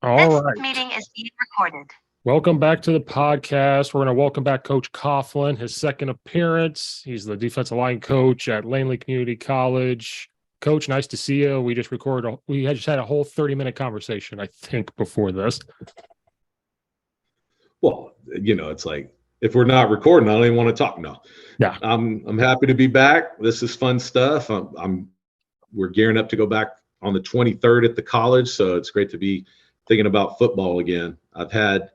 All This right. meeting is being recorded. Welcome back to the podcast. We're going to welcome back Coach Coughlan, his second appearance. He's the defensive line coach at Laney Community College. Coach, nice to see you. We just had a whole 30-minute conversation, I think, before this. Well, it's like if we're not recording, I don't even want to talk. No, Yeah. I'm happy to be back. This is fun stuff. We're gearing up to go back on the 23rd at the college, so it's great to be thinking about football again. I've had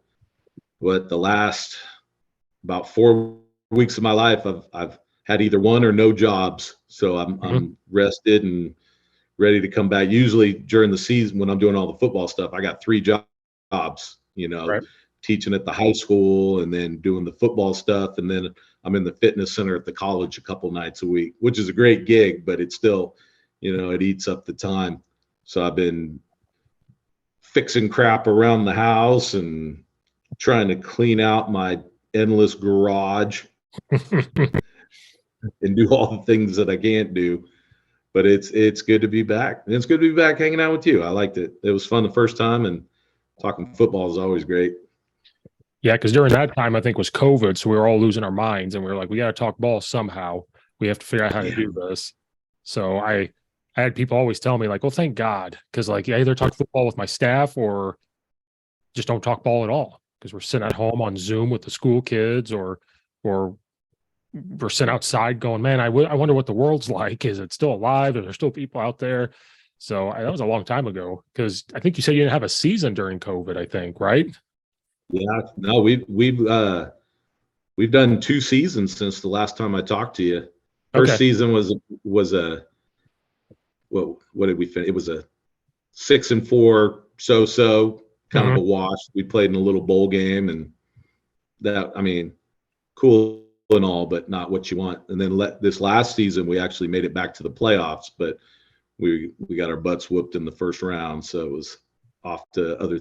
the last about 4 weeks of my life. I've had either one or no jobs, so I'm rested and ready to come back. Usually during the season when I'm doing all the football stuff, I got 3 jobs. Right. Teaching at the high school and then doing the football stuff. And then I'm in the fitness center at the college a couple nights a week, which is a great gig, but it's still, it eats up the time. So I've been fixing crap around the house and trying to clean out my endless garage and do all the things that I can't do. But it's good to be back. And it's good to be back hanging out with you. I liked it. It was fun the first time, and talking football is always great. Yeah, because during that time, I think was COVID, so we were all losing our minds, and we were like, we got to talk ball somehow. We have to figure out how to do this. So I had people always tell me like, well, thank God, because like I either talk football with my staff or just don't talk ball at all because we're sitting at home on Zoom with the school kids or we're sitting outside going, man, I wonder what the world's like. Is it still alive? Are there still people out there? So that was a long time ago because I think you said you didn't have a season during COVID, I think, right? Yeah, no, we've done 2 seasons since the last time I talked to you. First season was a what did we finish? It was a 6-4 so kind of a wash. We played in a little bowl game, and that cool and all, but not what you want. And then this last season we actually made it back to the playoffs, but we got our butts whooped in the first round, so it was off to other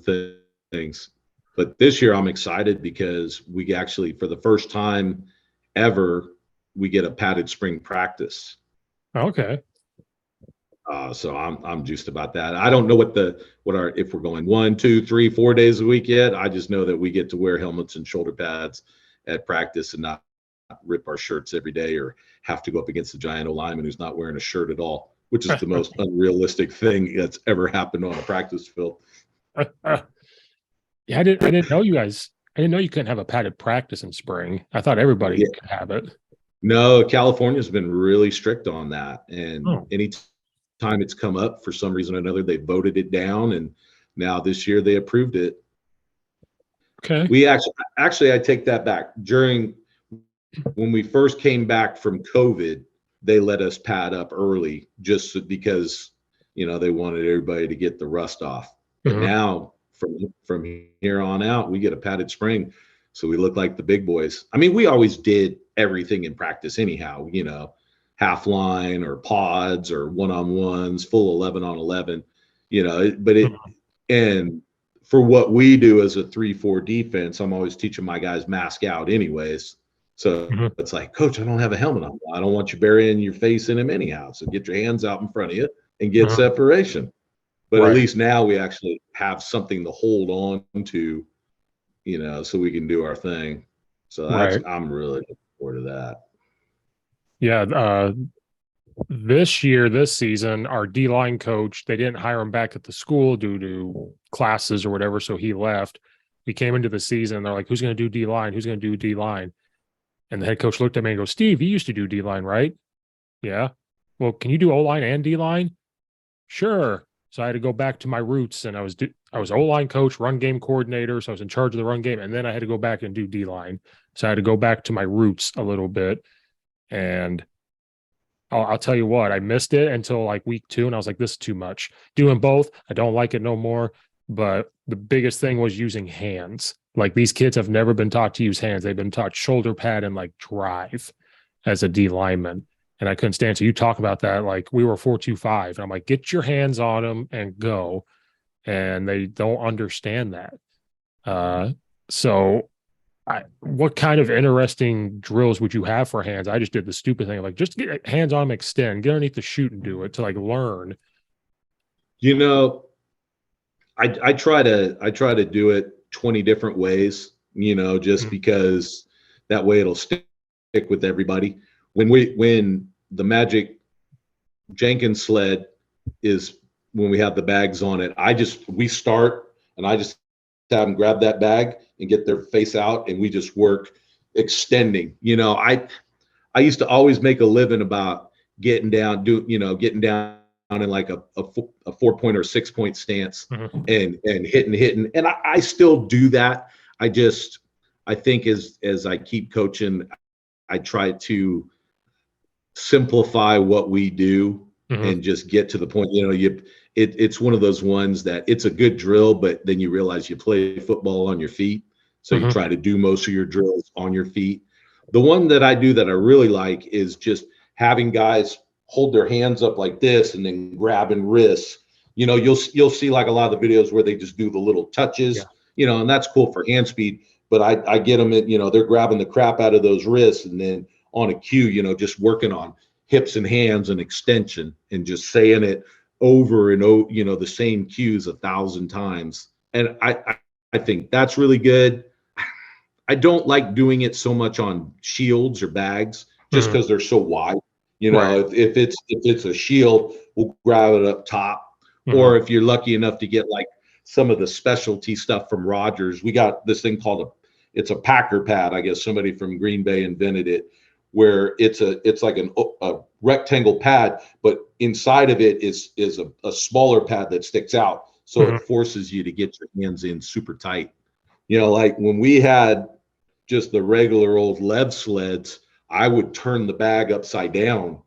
things. But this year I'm excited because we actually, for the first time ever, we get a padded spring practice. Okay. So I'm juiced about that. I don't know if we're going 1, 2, 3, 4 days a week yet. I just know that we get to wear helmets and shoulder pads at practice and not rip our shirts every day or have to go up against the giant lineman who's not wearing a shirt at all, which is the most unrealistic thing that's ever happened on a practice field. Yeah, I didn't know you guys. I didn't know you couldn't have a padded practice in spring. I thought everybody could have it. No, California's been really strict on that, and any time it's come up for some reason or another, they voted it down, and now this year they approved it. Okay. We actually I take that back. When we first came back from COVID, they let us pad up early just because they wanted everybody to get the rust off. But now from here on out, we get a padded spring, so we look like the big boys. I mean, we always did everything in practice anyhow, half line or pods or one-on-ones, full 11 on 11, and for what we do as a 3-4 defense, I'm always teaching my guys mask out anyways. So it's like, coach, I don't have a helmet on. I don't want you burying your face in him anyhow. So get your hands out in front of you and get separation. But at least now we actually have something to hold on to, so we can do our thing. So I'm really looking forward to that. Yeah. This season, our D-line coach, they didn't hire him back at the school due to classes or whatever, so he left. We came into the season, they're like, who's going to do D-line? Who's going to do D-line? And the head coach looked at me and goes, Steve, you used to do D-line, right? Yeah. Well, can you do O-line and D-line? Sure. So I had to go back to my roots, and I was O-line coach, run game coordinator, so I was in charge of the run game, and then I had to go back and do D-line. So I had to go back to my roots a little bit, and I'll tell you what, I missed it until like week 2, and I was like, this is too much. Doing both, I don't like it no more. But the biggest thing was using hands. Like these kids have never been taught to use hands. They've been taught shoulder pad and like drive as a D lineman. And I couldn't stand. So you talk about that. Like we were 4-2-5. And I'm like, get your hands on them and go. And they don't understand that. So what kind of interesting drills would you have for hands? I just did the stupid thing, like just get hands on them, extend, get underneath the shoot and do it to like learn. I try to do it 20 different ways, just because that way it'll stick with everybody. When the Magic Jenkins sled is when we have the bags on it, we start and I just have them grab that bag and get their face out, and we just work extending. I used to always make a living about getting down in like a 4-point or 6-point stance and hitting. And I still do that. I think as I keep coaching, I try to simplify what we do and just get to the point. It's one of those ones that it's a good drill, but then you realize you play football on your feet. So you try to do most of your drills on your feet. The one that I do that I really like is just having guys hold their hands up like this and then grabbing wrists. You'll see like a lot of the videos where they just do the little touches, and that's cool for hand speed. But I get them at, they're grabbing the crap out of those wrists, and then on a cue, just working on hips and hands and extension and just saying it over and over, the same cues 1,000 times. And I think that's really good. I don't like doing it so much on shields or bags just because they're so wide. Right. If it's a shield, we'll grab it up top. Or if you're lucky enough to get like some of the specialty stuff from Rogers, we got this thing called it's a Packer pad. I guess somebody from Green Bay invented it, where it's like a rectangle pad, but inside of it is a smaller pad that sticks out. So it forces you to get your hands in super tight. Like when we had just the regular old lev sleds, I would turn the bag upside down,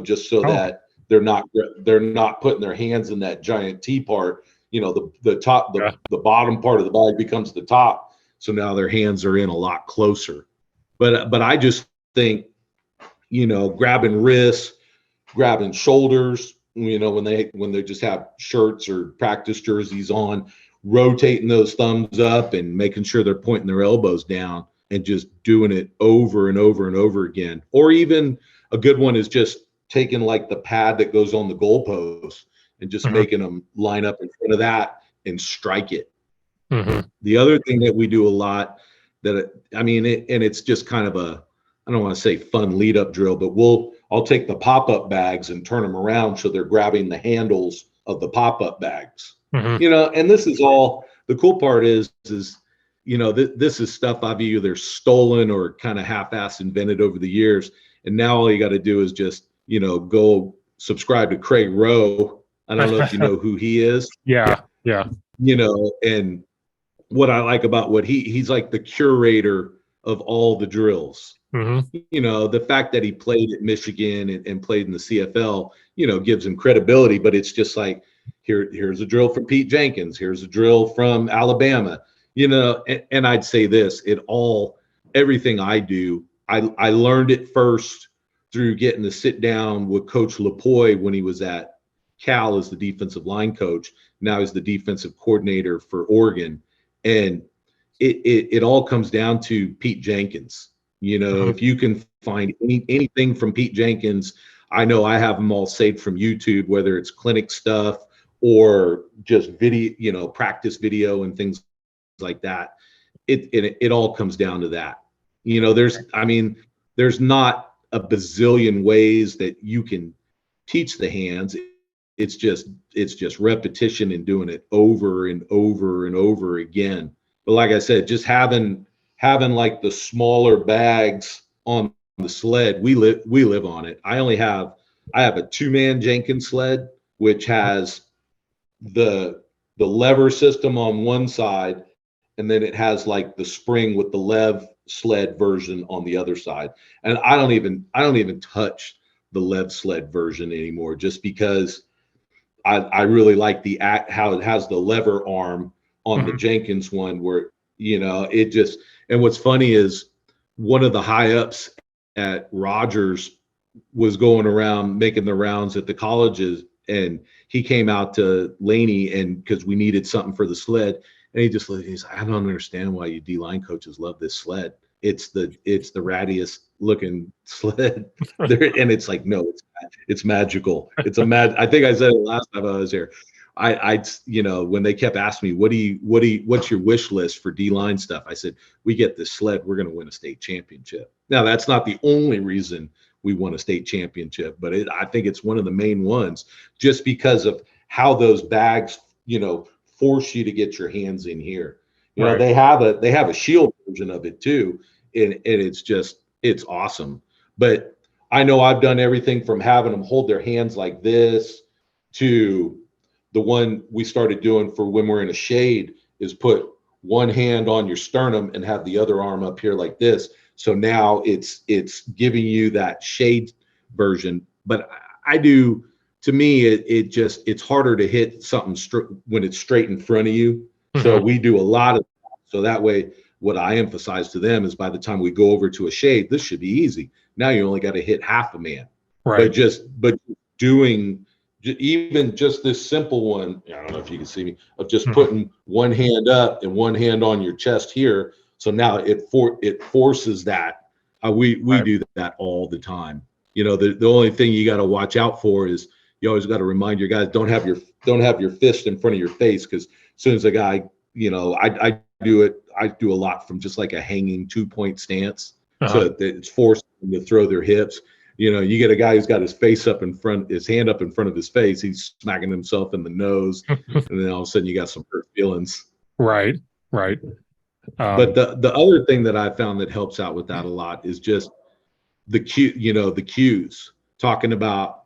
just so that they're not putting their hands in that giant T part. The bottom part of the bag becomes the top. So now their hands are in a lot closer. But I just think, grabbing wrists, grabbing shoulders, when they just have shirts or practice jerseys on, rotating those thumbs up and making sure they're pointing their elbows down and just doing it over and over and over again. Or even a good one is just taking like the pad that goes on the goalpost and just making them line up in front of that and strike it. The other thing that we do a lot and it's just kind of I don't want to say fun lead up drill, but I'll take the pop-up bags and turn them around so they're grabbing the handles of the pop-up bags. And this is all, the cool part is this is stuff I've either stolen or kind of half-assed invented over the years. And now all you got to do is just, go subscribe to Craig Rowe. I don't know if you know who he is. Yeah. And what I like about he's like the curator of all the drills. The fact that he played at Michigan and played in the CFL, gives him credibility, but it's just like, here's a drill from Pete Jenkins. Here's a drill from Alabama, and I'd say this, everything I do, I learned it first through getting to sit down with Coach Lapoy when he was at Cal as the defensive line coach. Now he's the defensive coordinator for Oregon. And it all comes down to Pete Jenkins. If you can find anything from Pete Jenkins, I know I have them all saved from YouTube, whether it's clinic stuff or just video, practice video and things like that. It all comes down to that. There's not a bazillion ways that you can teach the hands. It's just repetition and doing it over and over and over again. But like I said, just having like the smaller bags on the sled, we live on it. I have a 2-man Jenkins sled, which has the lever system on one side, and then it has like the spring with the lev sled version on the other side. And I don't even touch the lev sled version anymore, just because I really like how it has the lever arm on the Jenkins one, where it just, and what's funny is one of the high ups at Rogers was going around making the rounds at the colleges, and he came out to Laney, and because we needed something for the sled, and he's like, I don't understand why you D-line coaches love this sled. It's the rattiest looking sled there. And it's like, no, it's magical. I think I said it last time I was here. when they kept asking me, what's your wish list for D-line stuff? I said, we get this sled, we're going to win a state championship. Now, that's not the only reason we won a state championship, but I think it's one of the main ones, just because of how those bags, force you to get your hands in here. Right. They have a shield version of it too, and it's awesome. But I know I've done everything from having them hold their hands like this to the one we started doing for when we're in a shade is put one hand on your sternum and have the other arm up here like this. So now it's giving you that shade version. But to me, it's harder to hit something when it's straight in front of you. Mm-hmm. So we do a lot of that. So that way, what I emphasize to them is by the time we go over to a shade, this should be easy. Now you only got to hit half a man. Right. But doing even just this simple one, I don't know if you can see me, of just putting one hand up and one hand on your chest here. So now it forces that. We do that all the time. The only thing you got to watch out for is you always got to remind your guys, don't have your fist in front of your face, because as soon as a guy, I do a lot from just like a hanging 2-point stance. So that it's forced them to throw their hips. You get a guy who's got his hand up in front of his face, he's smacking himself in the nose, and then all of a sudden you got some hurt feelings. Right. But the other thing that I found that helps out with that a lot is just the cues, talking about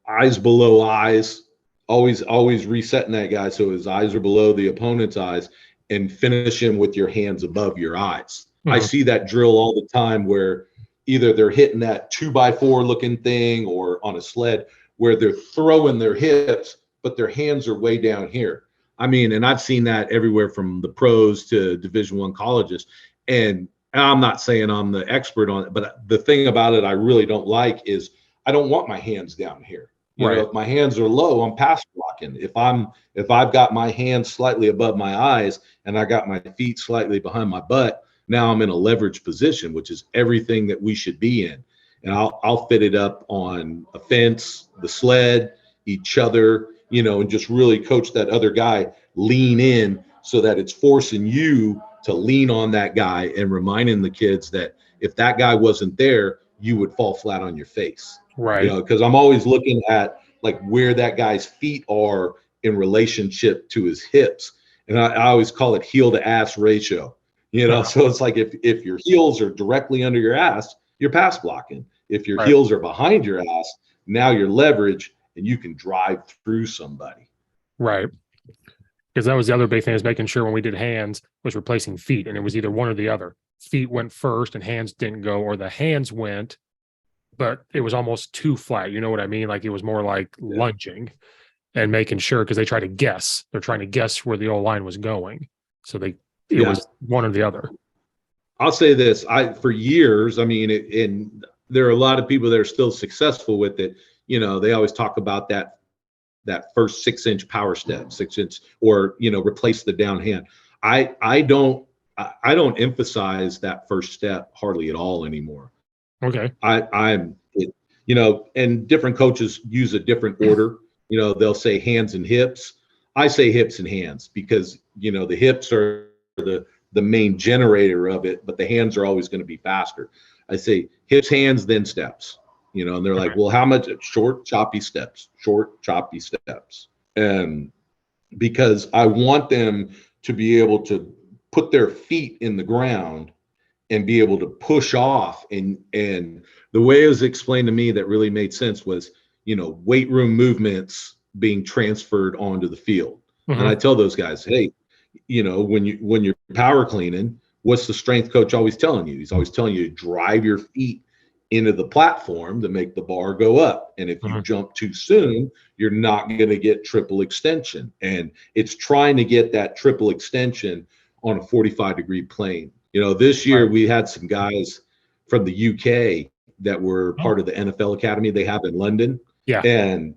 eyes below eyes, always resetting that guy so his eyes are below the opponent's eyes, and finish him with your hands above your eyes. I see that drill all the time where either they're hitting that 2x4 looking thing or on a sled where they're throwing their hips, but their hands are way down here. And I've seen that everywhere from the pros to Division I colleges. And I'm not saying I'm the expert on it, but the thing about it I really don't like is I don't want my hands down here. If my hands are low, I'm pass blocking. If I've got my hands slightly above my eyes and I got my feet slightly behind my butt, now I'm in a leverage position, which is everything that we should be in. And I'll fit it up on a fence, the sled, each other, and just really coach that other guy, lean in so that it's forcing you to lean on that guy and reminding the kids that if that guy wasn't there, you would fall flat on your face. Right. Because I'm always looking at like where that guy's feet are in relationship to his hips. And I always call it heel to ass ratio. So it's like if your heels are directly under your ass, you're pass blocking. If your heels are behind your ass, now you're leverage and you can drive through somebody. Right. Because that was the other big thing, is making sure when we did hands was replacing feet, and it was either one or the other. Feet went first and hands didn't go, or the hands went, but it was almost too flat. You know what I mean? Like it was more like lunging and making sure, because they try to guess. They're trying to guess where the old line was going. So it was one or the other. I'll say this, for years, and there are a lot of people that are still successful with it. They always talk about that first 6-inch power step, 6-inch, or replace the down hand. I don't emphasize that first step hardly at all anymore. Okay. And different coaches use a different order. They'll say hands and hips. I say hips and hands because the hips are the main generator of it, but the hands are always going to be faster. I say hips, hands, then steps. And they're like, well, how much? Short, choppy steps. And because I want them to be able to put their feet in the ground and be able to push off. And the way it was explained to me that really made sense was, weight room movements being transferred onto the field. And I tell those guys, hey, when you're power cleaning, what's the strength coach always telling you? He's always telling you to drive your feet into the platform to make the bar go up. And if you jump too soon, you're not going to get triple extension. And it's trying to get that triple extension on a 45-degree plane. This year we had some guys from the UK that were part of the NFL Academy they have in London. Yeah. And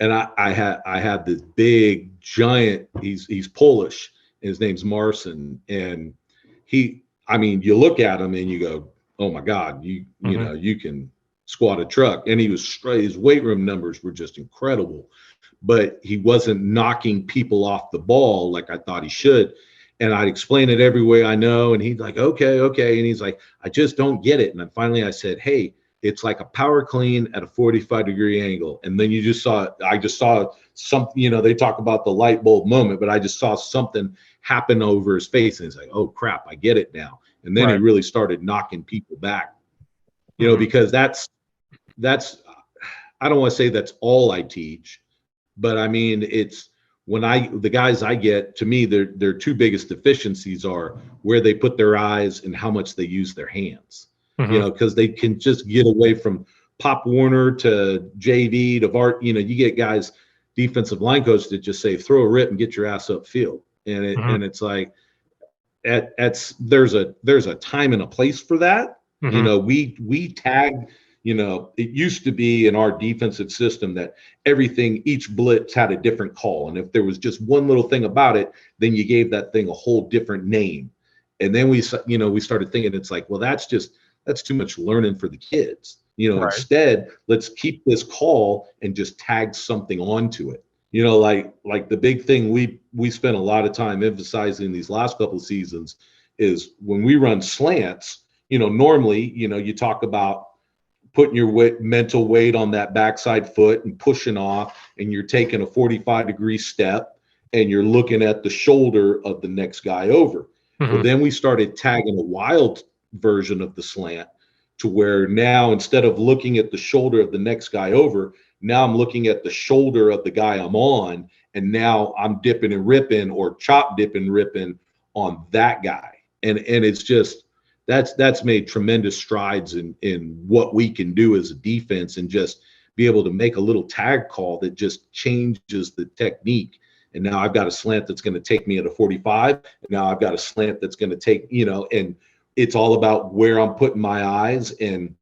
I had this big giant, he's Polish, and his name's Marcin. And you look at him and you go, oh my God, you can squat a truck. And his weight room numbers were just incredible. but he wasn't knocking people off the ball like I thought he should. And I'd explain it every way I know. And he's like, okay. And he's like, I just don't get it. And then finally I said, hey, it's like a power clean at a 45-degree angle. And then I just saw something, they talk about the light bulb moment, but I just saw something happen over his face. And he's like, oh crap, I get it now. And then he really started knocking people back, because that's, I don't want to say that's all I teach, but I mean, it's the guys I get, to me, their two biggest deficiencies are where they put their eyes and how much they use their hands, because they can just get away from Pop Warner to JV to VAR. You get guys, defensive line coach, that just say, throw a rip and get your ass upfield. And it's like, there's a time and a place for that. We tag, it used to be in our defensive system that each blitz had a different call. And if there was just one little thing about it, then you gave that thing a whole different name. And then we started thinking, it's like, well, that's too much learning for the kids. Instead, let's keep this call and just tag something onto it. Like the big thing we spent a lot of time emphasizing these last couple of seasons is when we run slants, normally, you talk about putting your mental weight on that backside foot and pushing off, and you're taking a 45-degree step and you're looking at the shoulder of the next guy over. Well, then we started tagging a wild version of the slant to where now, instead of looking at the shoulder of the next guy over, now I'm looking at the shoulder of the guy I'm on, and now I'm dipping and ripping, or chop dipping, ripping on that guy. And it's just, that's made tremendous strides in what we can do as a defense, and just be able to make a little tag call that just changes the technique. And now I've got a slant that's going to take me at a 45. And now I've got a slant that's going to take, and it's all about where I'm putting my eyes. And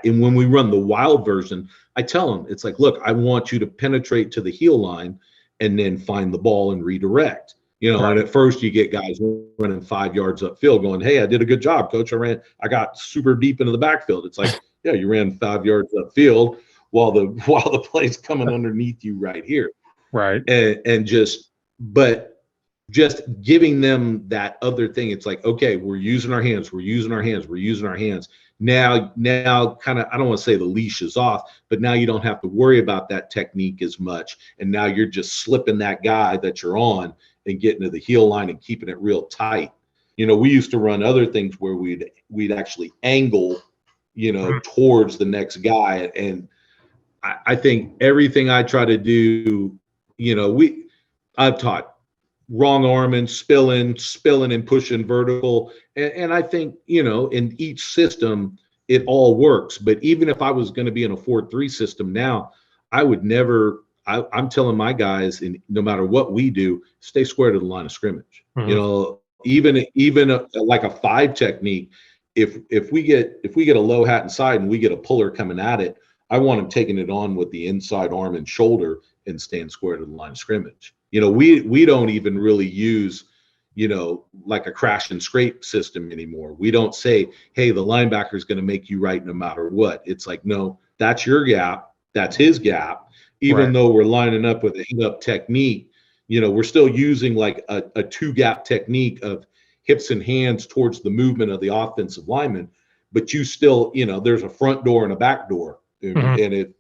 when we run the wild version, I tell them, it's like, look, I want you to penetrate to the heel line and then find the ball and redirect. And at first you get guys running 5 yards upfield going, hey, I did a good job, coach. I got super deep into the backfield. It's like, yeah, you ran 5 yards upfield while the play's coming underneath you right here. Right. But just giving them that other thing. It's like, okay, we're using our hands. Now kind of, I don't want to say the leash is off, but now you don't have to worry about that technique as much. And now you're just slipping that guy that you're on and getting to the heel line and keeping it real tight. We used to run other things where we'd actually angle, towards the next guy. And I think everything I try to do, I've taught wrong arming, spilling and pushing vertical. And I think, in each system, it all works. But even if I was going to be in a 4-3 system now, I would never, I'm telling my guys, no matter what we do, stay square to the line of scrimmage. Even like a 5 technique, if we get a low hat inside and we get a puller coming at it, I want him taking it on with the inside arm and shoulder and staying square to the line of scrimmage. We don't even really use, like a crash and scrape system anymore. We don't say, hey, the linebacker is going to make you right no matter what. It's like, no, that's your gap. That's his gap. Even though we're lining up with a hang-up technique, we're still using like a 2-gap technique of hips and hands towards the movement of the offensive lineman. But you still, there's a front door and a back door. And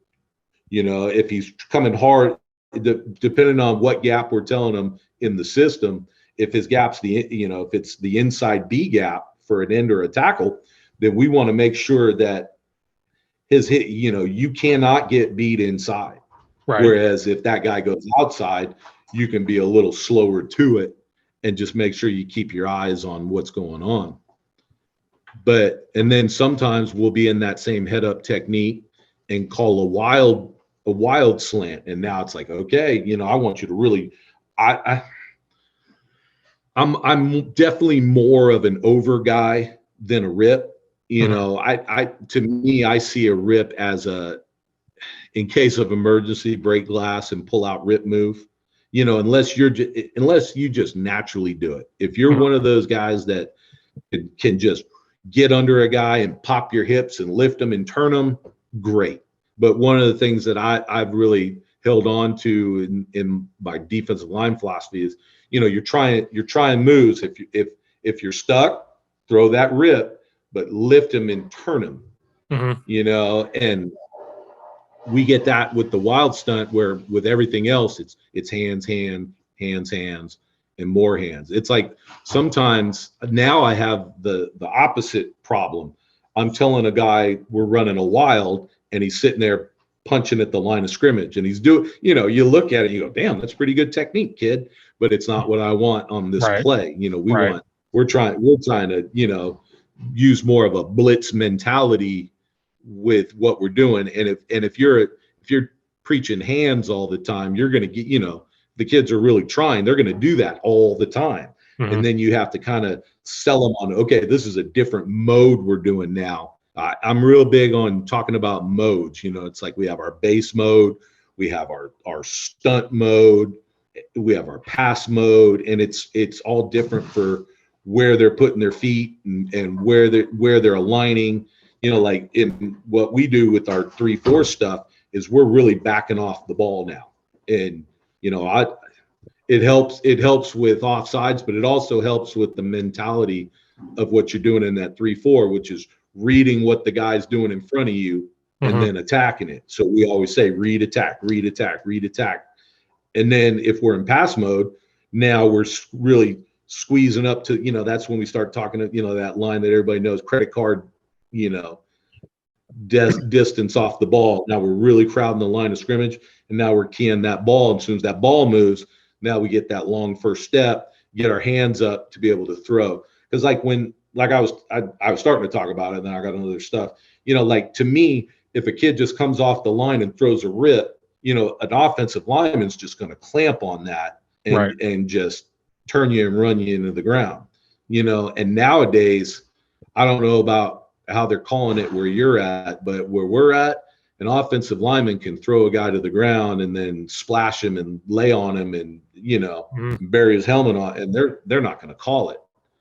if he's coming hard, depending on what gap we're telling him in the system, if his gap's if it's the inside B gap for an end or a tackle, then we want to make sure that his hit, you cannot get beat inside. Right. Whereas if that guy goes outside, you can be a little slower to it and just make sure you keep your eyes on what's going on. And then sometimes we'll be in that same head up technique and call a wild slant. And now it's like, okay, I want you to really, I'm definitely more of an over guy than a rip. To me, I see a rip as in case of emergency, break glass and pull out rip move, unless you just naturally do it. If you're one of those guys that can just get under a guy and pop your hips and lift them and turn them, great. But one of the things that I've really held on to in my defensive line philosophy is, you're trying moves. If you're stuck, throw that rip, but lift him and turn him, and we get that with the wild stunt, where with everything else, it's hands, hands, and more hands. It's like sometimes now I have the opposite problem. I'm telling a guy we're running a wild, and he's sitting there punching at the line of scrimmage, and he's doing, you look at it, and you go, damn, that's pretty good technique, kid, but it's not what I want on this play. We're trying to, use more of a blitz mentality with what we're doing. And if you're preaching hands all the time, you're going to get, the kids are really trying, they're going to do that all the time. And then you have to kind of sell them on, okay, this is a different mode we're doing now. I'm real big on talking about modes. It's like we have our base mode, we have our stunt mode, we have our pass mode, and it's all different for where they're putting their feet and where they're aligning. Like in what we do with our 3-4 stuff is we're really backing off the ball now. And, it helps with offsides, but it also helps with the mentality of what you're doing in that 3-4, which is reading what the guy's doing in front of you and then attacking it. So we always say, read, attack, read, attack, read, attack. And then if we're in pass mode, now we're really squeezing up to, that's when we start talking to, that line that everybody knows, credit card, distance off the ball. Now we're really crowding the line of scrimmage, and now we're keying that ball. And as soon as that ball moves, now we get that long first step, get our hands up to be able to throw. Because I was starting to talk about it, and then I got another stuff. Like to me, if a kid just comes off the line and throws a rip, an offensive lineman's just going to clamp on that and just turn you and run you into the ground. And nowadays, I don't know about how they're calling it where you're at, but where we're at, an offensive lineman can throw a guy to the ground and then splash him and lay on him and, bury his helmet on, and they're not going to call it.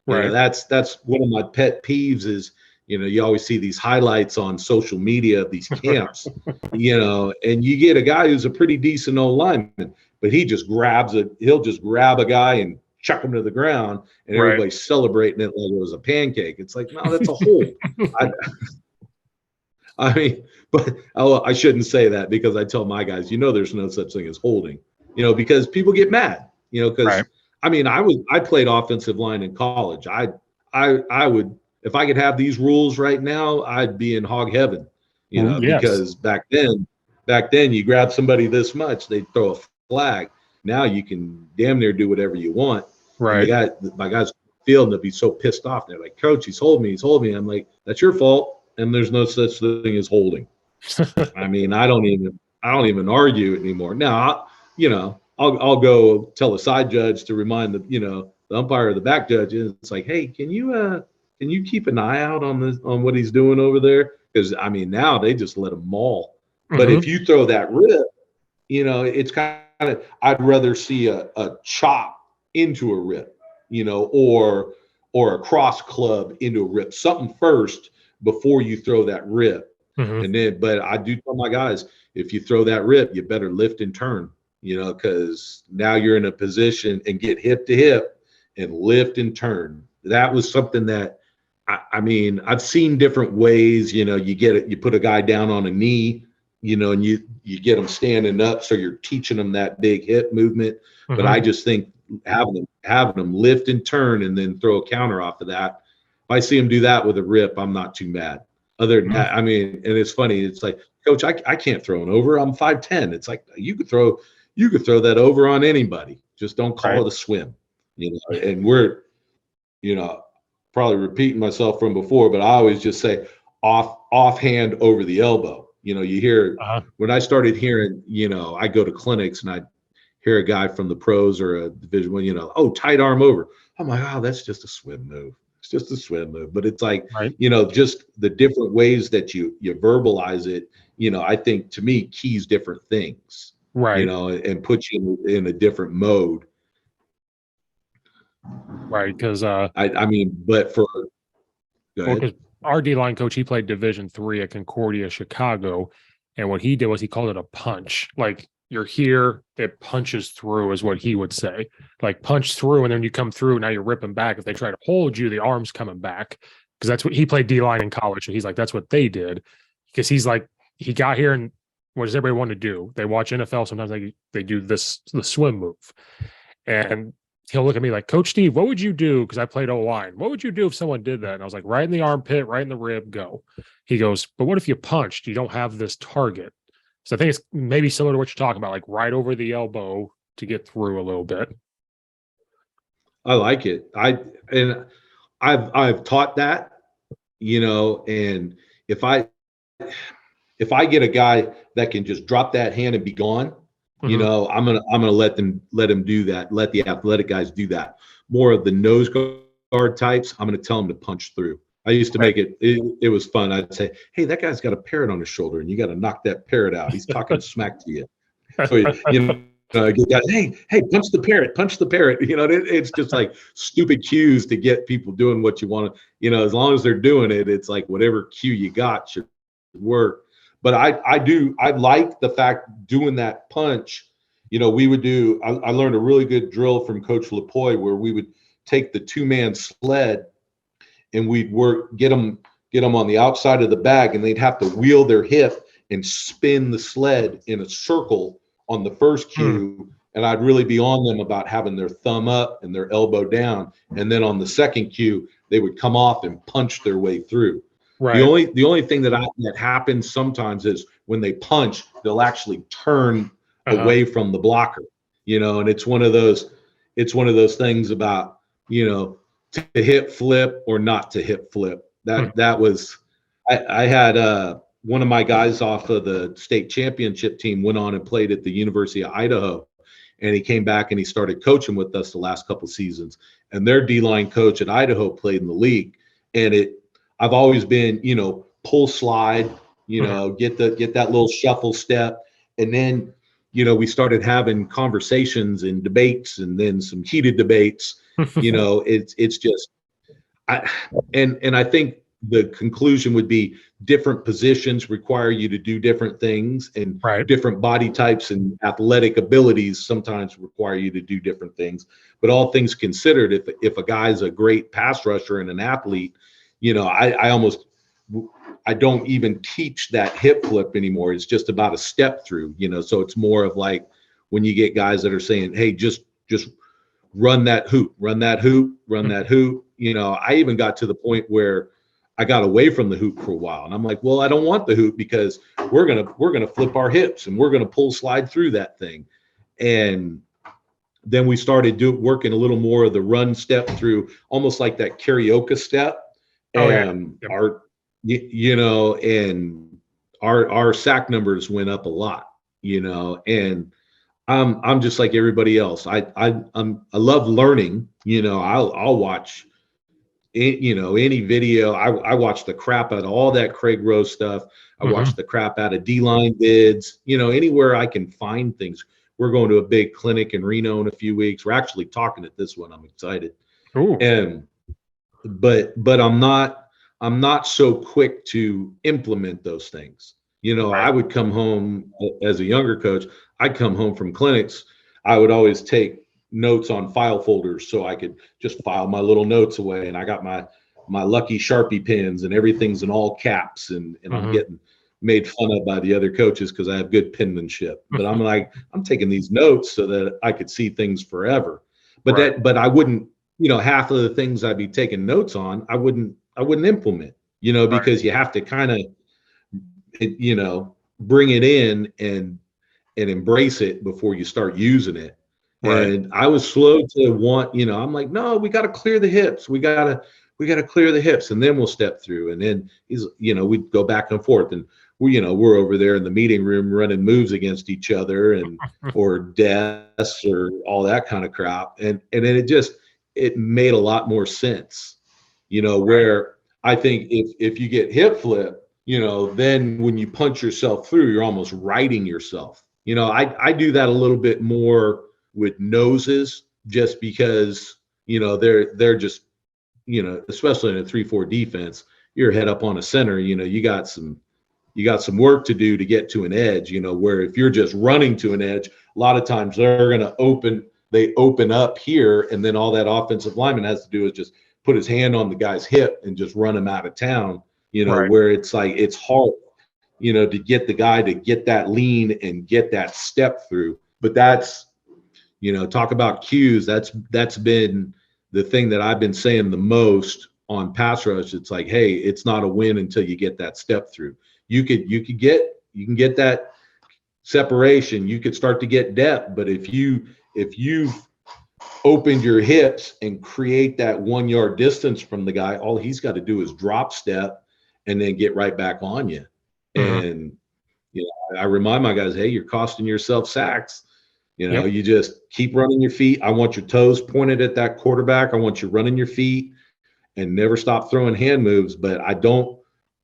That's one of my pet peeves is, you always see these highlights on social media of these camps, and you get a guy who's a pretty decent old lineman, but he'll just grab a guy and chuck him to the ground, and everybody's celebrating it like it was a pancake. It's like, no, that's a hole. I mean, but I shouldn't say that, because I tell my guys, there's no such thing as holding, because people get mad, because I mean, I played offensive line in college. I would, if I could have these rules right now, I'd be in hog heaven, because back then you grab somebody this much, they'd throw a flag. Now you can damn near do whatever you want. My guys field, and they'll be so pissed off. They're like, Coach, he's holding me. I'm like, that's your fault. And there's no such thing as holding. I mean, I don't even argue it anymore. Now, I'll go tell a side judge to remind the umpire or the back judge. And it's like, hey, can you keep an eye out on what he's doing over there? Because I mean, now they just let him maul. But if you throw that rip, it's kind of, I'd rather see a chop into a rip, or a cross club into a rip, something first before you throw that rip. And then, but I do tell my guys, if you throw that rip, you better lift and turn, because now you're in a position and get hip to hip and lift and turn. That was something that, I mean, I've seen different ways, you put a guy down on a knee, and you get them standing up. So you're teaching them that big hip movement. But I just think having them lift and turn and then throw a counter off of that. If I see them do that with a rip, I'm not too mad. Other than that, I mean, and it's funny. It's like, Coach, I can't throw an over. I'm 5'10". It's like you could throw that over on anybody. Just don't call it a swim. And we're, probably repeating myself from before, but I always just say offhand over the elbow. You hear when I started hearing, I go to clinics and I hear a guy from the pros or a Division I, oh, tight arm over. I'm like, oh, that's just a swim move. It's just a swim move. But it's like, just the different ways that you verbalize it, I think to me keys different things, and puts you in a different mode. Right. Because I mean, but for our D-line coach, he played Division III at Concordia, Chicago. And what he did was he called it a punch. Like you're here, it punches through is what he would say. Like punch through, and then you come through, now you're ripping back. If they try to hold you, the arm's coming back. Because that's what he played D-line in college. And he's like, that's what they did. Because he's like, he got here and what does everybody want to do? They watch NFL. Sometimes they do the swim move. And he'll look at me like, Coach Steve, what would you do? Because I played O-line. What would you do if someone did that? And I was like, right in the armpit, right in the rib, go. He goes, but what if you punched? You don't have this target. So I think it's maybe similar to what you're talking about, like right over the elbow to get through a little bit. I like it. I've taught that, and if I get a guy that can just drop that hand and be gone, Mm-hmm. I'm gonna let him do that. Let the athletic guys do that. More of the nose guard types, I'm gonna tell them to punch through. I used to make it was fun. I'd say, hey, that guy's got a parrot on his shoulder, and you got to knock that parrot out. He's talking smack to you. So guys, hey, punch the parrot, punch the parrot. It's just like stupid cues to get people doing what you want to. As long as they're doing it, it's like whatever cue you got should work. But I like the fact doing that punch. We would do. I learned a really good drill from Coach Lapoy where we would take the 2-man sled and we'd get them on the outside of the bag, and they'd have to wheel their hip and spin the sled in a circle on the first cue, and I'd really be on them about having their thumb up and their elbow down, and then on the second cue they would come off and punch their way through. Right. The only thing that happens sometimes is when they punch, they'll actually turn away from the blocker, and it's one of those things about to hip flip or not to hip flip. That was I had one of my guys off of the state championship team went on and played at the University of Idaho, and he came back and he started coaching with us the last couple seasons. And their D-line coach at Idaho played in the league, and I've always been pull slide, get that little shuffle step, and then we started having conversations and debates, and then some heated debates. It's just I think the conclusion would be different positions require you to do different things, and different body types and athletic abilities sometimes require you to do different things. But all things considered, if a guy's a great pass rusher and an athlete, I don't even teach that hip flip anymore. It's just about a step through, so it's more of like when you get guys that are saying, hey, just run that hoop, run that hoop, run that hoop. I even got to the point where I got away from the hoop for a while, and I'm like, well, I don't want the hoop because we're gonna flip our hips and we're gonna pull slide through that thing. And then we started working a little more of the run step through, almost like that karaoke step. And our sack numbers went up a lot, and I'm just like everybody else. I love learning. I'll watch any video. I watch the crap out of all that Craig Rose stuff. I watch the crap out of D-line vids. Anywhere I can find things. We're going to a big clinic in Reno in a few weeks. We're actually talking at this one. I'm excited. Ooh. But I'm not so quick to implement those things. I would come home as a younger coach. I'd come home from clinics. I would always take notes on file folders so I could just file my little notes away. And I got my lucky Sharpie pens, and everything's in all caps, and I'm getting made fun of by the other coaches because I have good penmanship. But I'm like, I'm taking these notes so that I could see things forever. But I wouldn't, half of the things I'd be taking notes on, I wouldn't implement, because you have to kind of, bring it in and embrace it before you start using it. And I was slow to want, I'm like, no, we got to clear the hips. We got to clear the hips, and then we'll step through. And then we'd go back and forth, and we're over there in the meeting room running moves against each other, and or desks or all that kind of crap. And then it made a lot more sense, where I think if you get hip flip, then when you punch yourself through, you're almost righting yourself. I do that a little bit more with noses, just because, they're just, especially in a 3-4 defense, you're head up on a center, you got some you got some work to do to get to an edge, where if you're just running to an edge, a lot of times they're going to open up here, and then all that offensive lineman has to do is just put his hand on the guy's hip and just run him out of town, Right. where it's like, it's hard, to get the guy to get that lean and get that step through. But that's, talk about cues. That's been the thing that I've been saying the most on pass rush. It's like, hey, it's not a win until you get that step through. You can get that separation. You could start to get depth, but if you've opened your hips and create that 1 yard distance from the guy, all he's got to do is drop step and then get right back on you. Mm-hmm. And I remind my guys, hey, you're costing yourself sacks. Yep. You just keep running your feet. I want your toes pointed at that quarterback. I want you running your feet and never stop throwing hand moves. But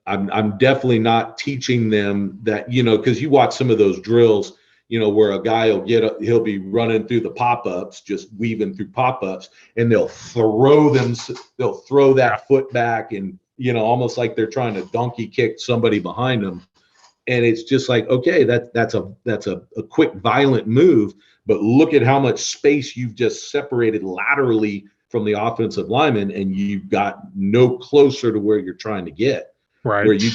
I'm definitely not teaching them that, because you watch some of those drills, where a guy he'll be running through the pop-ups, just weaving through pop-ups, and they'll throw that foot back, and, almost like they're trying to donkey kick somebody behind them. And it's just like, okay, that's a quick, violent move, but look at how much space you've just separated laterally from the offensive lineman, and you got no closer to where you're trying to get. Right. Where you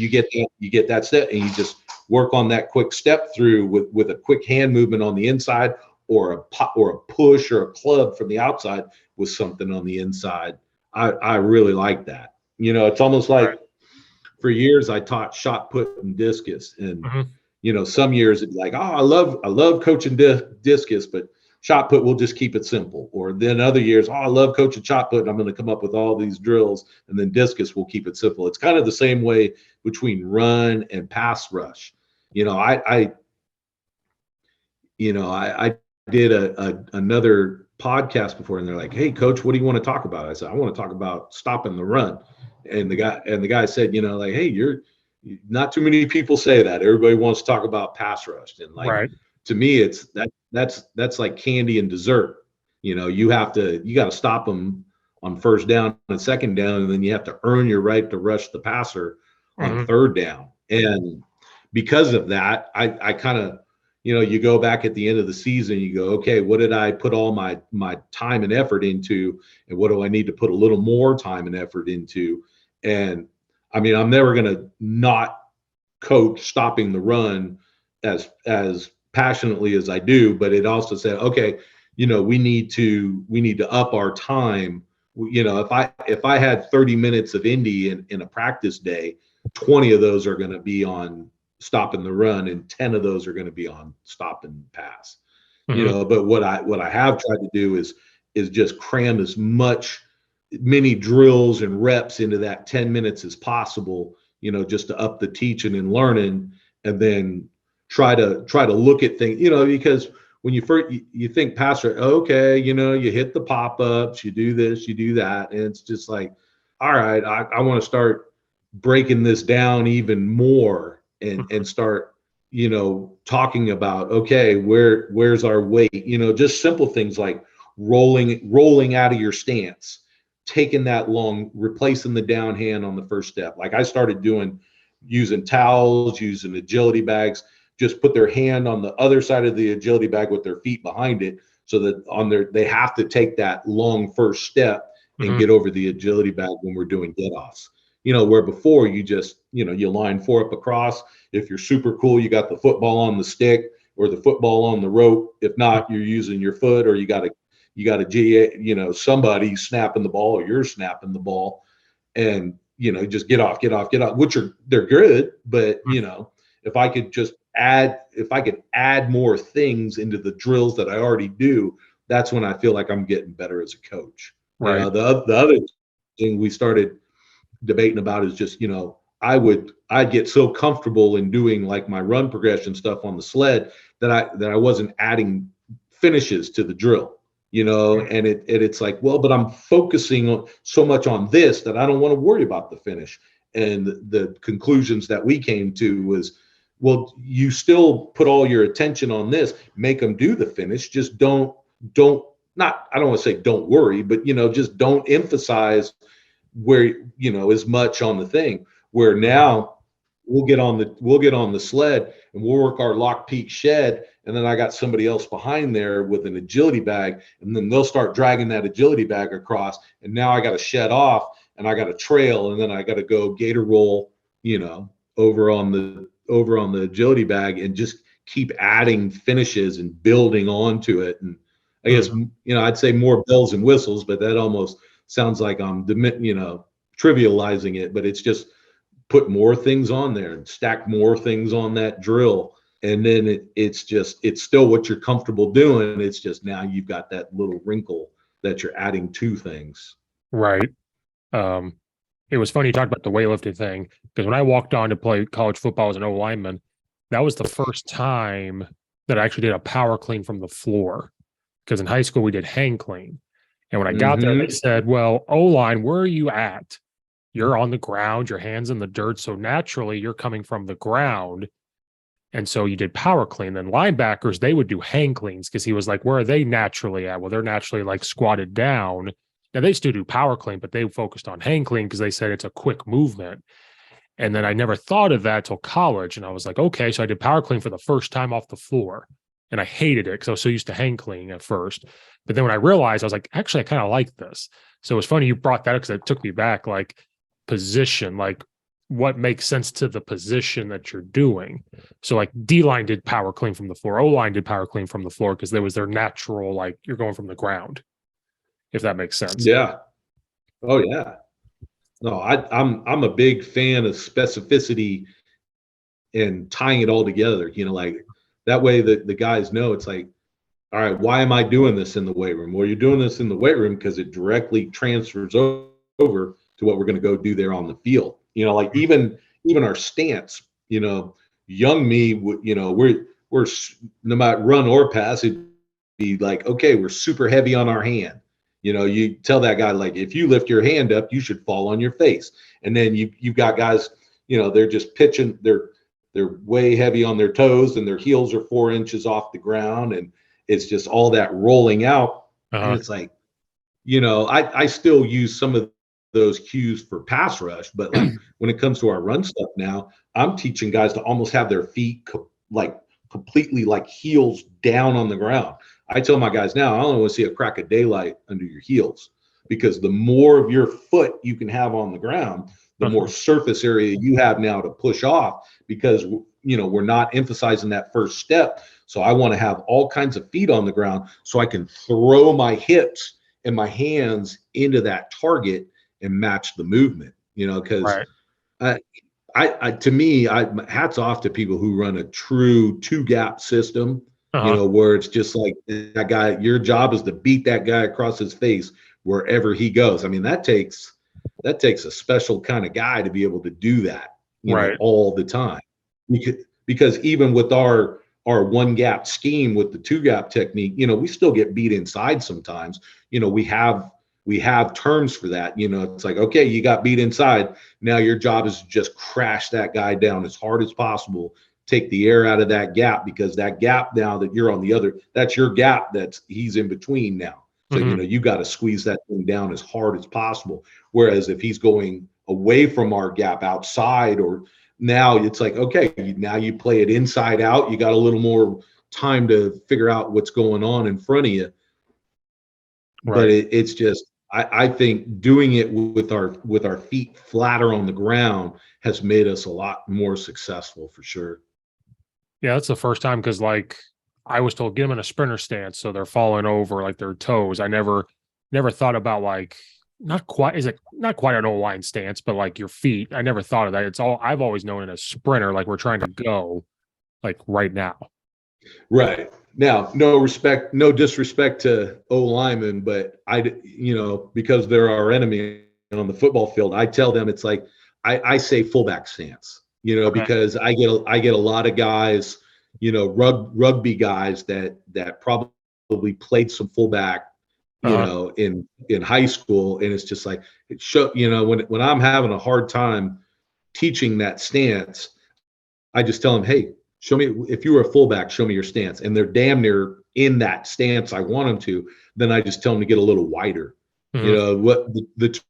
get that step, and you just work on that quick step through with a quick hand movement on the inside, or a push or a club from the outside with something on the inside. I really like that. It's almost like, for years I taught shot put and discus, and some years it'd be like, oh, I love coaching discus, but shot put, we'll just keep it simple. Or then other years, oh, I love coaching shot put, and I'm going to come up with all these drills, and then discus, we'll keep it simple. It's kind of the same way between run and pass rush. I did another podcast before, and they're like, hey, coach, what do you want to talk about? I said, I want to talk about stopping the run. And the guy said, like, hey, you're not too many people say that. Everybody wants to talk about pass rush. And like, to me, it's that's like candy and dessert. You got to stop them on first down and second down, and then you have to earn your right to rush the passer on third down. And because of that, I kind of, you go back at the end of the season, you go, okay, what did I put all my time and effort into, and what do I need to put a little more time and effort into? And I mean, I'm never going to not coach stopping the run as passionately as I do, but it also said, okay, we need to up our time. If I had 30 minutes of Indy in a practice day, 20 of those are going to be on stopping the run, and 10 of those are going to be on stop and pass. But what I have tried to do is just cram as many drills and reps into that 10 minutes as possible, just to up the teaching and learning, and then try to look at things, because when you think pass rush, okay, you hit the pop-ups, you do this, you do that, and it's just like, all right, I want to start breaking this down even more, and start, talking about, okay, where's our weight, just simple things like rolling out of your stance, taking that long, replacing the down hand on the first step. Like I started using towels, using agility bags, just put their hand on the other side of the agility bag with their feet behind it, so that they have to take that long first step and get over the agility bag when we're doing get-offs. Where before you just, you line 4 up across. If you're super cool, you got the football on the stick or the football on the rope. If not, you're using your foot, or you got a somebody snapping the ball, or you're snapping the ball, and, just get off, which they're good. But, if I could add more things into the drills that I already do, that's when I feel like I'm getting better as a coach. Right. The other thing we started debating about is just, I'd get so comfortable in doing like my run progression stuff on the sled that I wasn't adding finishes to the drill, and it's like, well, but I'm focusing so much on this that I don't want to worry about the finish. And the conclusions that we came to was, well, you still put all your attention on this, make them do the finish. Just I don't want to say don't worry, but, just don't emphasize where, as much on the thing. Where now we'll get on the sled and we'll work our lock peak shed. And then I got somebody else behind there with an agility bag, and then they'll start dragging that agility bag across. And now I got to shed off and I got a trail, and then I got to go gator roll, over on the agility bag and just keep adding finishes and building onto it. And I guess, I'd say more bells and whistles, but that almost sounds like I'm, trivializing it, but it's just put more things on there and stack more things on that drill. And then it's still what you're comfortable doing. It's just now you've got that little wrinkle that you're adding to things. Right. It was funny you talked about the weightlifting thing, because when I walked on to play college football as an O lineman, that was the first time that I actually did a power clean from the floor. Because in high school we did hang clean. And when I got there, they said, well, O-line, where are you at? You're on the ground, your hands in the dirt. So naturally you're coming from the ground. And so you did power clean. Then linebackers, they would do hang cleans, because he was like, where are they naturally at? Well, they're naturally like squatted down. Now they still do power clean, but they focused on hang clean because they said it's a quick movement. And then I never thought of that till college. And I was like, okay, so I did power clean for the first time off the floor. And I hated it because I was so used to hang cleaning at first. But then when I realized, I was like, actually, I kind of like this. So it was funny you brought that up, because it took me back, like position, like what makes sense to the position that you're doing. So like D-line did power clean from the floor. O-line did power clean from the floor because there was their natural, like you're going from the ground, if that makes sense. Yeah. Oh yeah. No, I'm a big fan of specificity and tying it all together, like that way the guys know it's like, all right, why am I doing this in the weight room? Well, you're doing this in the weight room because it directly transfers over to what we're going to go do there on the field. Like even our stance, young me, we're no matter run or pass, it'd be like, okay, we're super heavy on our hand. You tell that guy, like, if you lift your hand up, you should fall on your face. And then you've got guys, they're just pitching, they're way heavy on their toes and their heels are 4 inches off the ground. And it's just all that rolling out. And it's like, I still use some of those cues for pass rush, but like when it comes to our run stuff now, I'm teaching guys to almost have their feet completely like heels down on the ground. I tell my guys now, I only want to see a crack of daylight under your heels, because the more of your foot you can have on the ground, the more surface area you have now to push off, because we're not emphasizing that first step. So I want to have all kinds of feet on the ground so I can throw my hips and my hands into that target and match the movement, because to me, hats off to people who run a true 2-gap system, where it's just like that guy, your job is to beat that guy across his face wherever he goes. I mean, that takes a special kind of guy to be able to do that, all the time. Because even with our 1-gap scheme with the 2-gap technique, we still get beat inside sometimes. We have terms for that. It's like, okay, you got beat inside. Now your job is to just crash that guy down as hard as possible, take the air out of that gap, because that gap now that you're on the other, that's your gap he's in between now. So, you got to squeeze that thing down as hard as possible. Whereas if he's going away from our gap outside, or now it's like, okay, now you play it inside out. You got a little more time to figure out what's going on in front of you. Right. But it's just, I think doing it with our feet flatter on the ground has made us a lot more successful, for sure. Yeah, that's the first time, because like I was told, get them in a sprinter stance so they're falling over like their toes. I never thought about like not quite an O-line stance, but like your feet. I never thought of that. It's all I've always known in a sprinter, like we're trying to go like right now. Right. Now, no disrespect to O-linemen, but because they're our enemy on the football field, I tell them it's like I say fullback stance, because I get a lot of guys, rugby guys that probably played some fullback, in high school, and it's just like when I'm having a hard time teaching that stance, I just tell them, hey, show me, if you were a fullback, show me your stance. And they're damn near in that stance I want them to. Then I just tell them to get a little wider. What the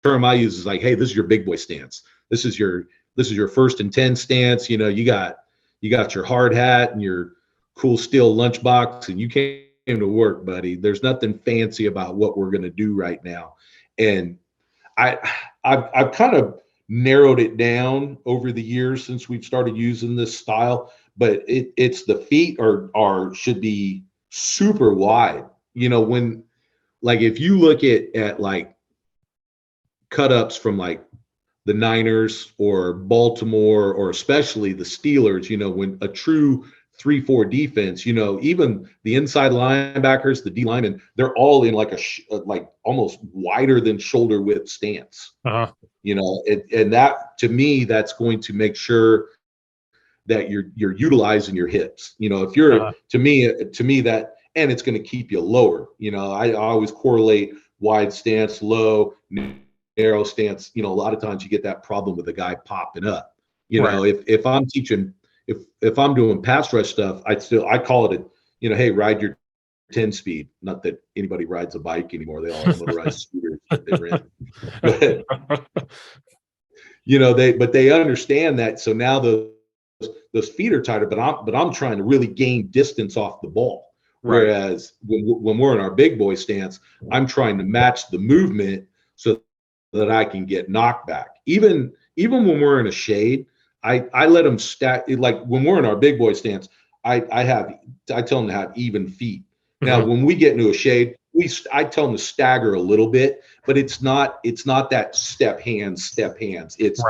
term I use is like, hey, this is your big boy stance. This is your this is your 1st and 10 stance. You know, you got your hard hat and your cool steel lunchbox, and you came to work, buddy. There's nothing fancy about what we're going to do right now. And I've kind of narrowed it down over the years since we've started using this style, but it's the feet should be super wide. You know, when, like, if you look at like cut ups from like the Niners or Baltimore, or especially the Steelers, you know, when a true 3-4 defense, you know, even the inside linebackers, the D linemen, they're all in like like almost wider than shoulder width stance. You know, and that, to me, that's going to make sure that you're utilizing your hips. You know, if you're to me that, and it's going to keep you lower. You know, I always correlate wide stance, low, narrow stance. You know, a lot of times you get that problem with a guy popping up. You know, if I'm teaching, if I'm doing pass rush stuff, I call it you know, hey, ride your 10 speed. Not that anybody rides a bike anymore. They all have motorized scooters that they rent. But, you know, they understand that. So now those feet are tighter, but I'm trying to really gain distance off the ball. Whereas when we're in our big boy stance, I'm trying to match the movement so that I can get knocked back. Even when we're in a shade, I let them stack. Like when we're in our big boy stance, I tell them to have even feet. Now, when we get into a shade, I tell them to stagger a little bit, but it's not that step hands. It's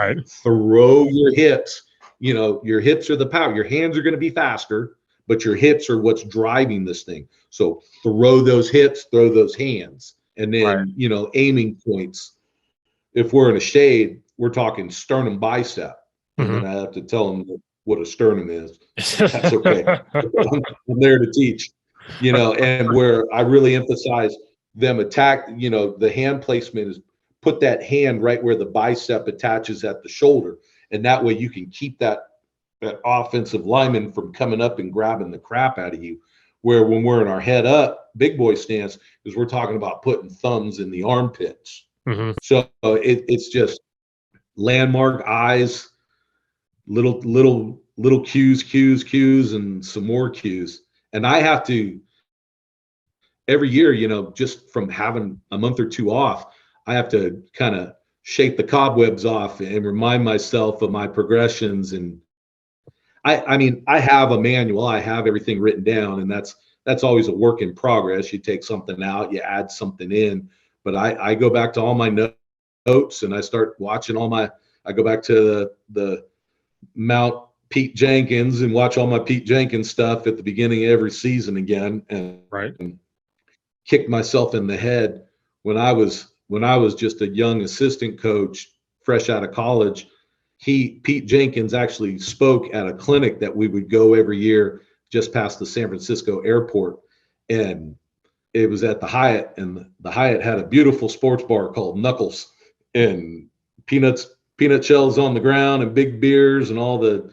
throw your hips. You know, your hips are the power. Your hands are going to be faster, but your hips are what's driving this thing. So throw those hips, throw those hands, and then you know, aiming points. If we're in a shade, we're talking sternum bicep, and then I have to tell them what a sternum is. That's okay. I'm there to teach. You know, and where I really emphasize them attack, you know, the hand placement is put that hand right where the bicep attaches at the shoulder. And that way you can keep that offensive lineman from coming up and grabbing the crap out of you. Where when we're in our head up, big boy stance, is we're talking about putting thumbs in the armpits. So it's just landmark eyes, little cues, and some more cues. And I have to, every year, you know, just from having a month or two off, I have to kind of shake the cobwebs off and remind myself of my progressions. And I mean, I have a manual, I have everything written down, and that's always a work in progress. You take something out, you add something in, but I go back to all my notes and I start watching I go back to the Mount Pete Jenkins and watch all my Pete Jenkins stuff at the beginning of every season again, and kick myself in the head when I was just a young assistant coach fresh out of college. Pete Jenkins actually spoke at a clinic that we would go every year just past the San Francisco airport, and it was at the Hyatt, and the Hyatt had a beautiful sports bar called Knuckles, and peanut shells on the ground and big beers and all the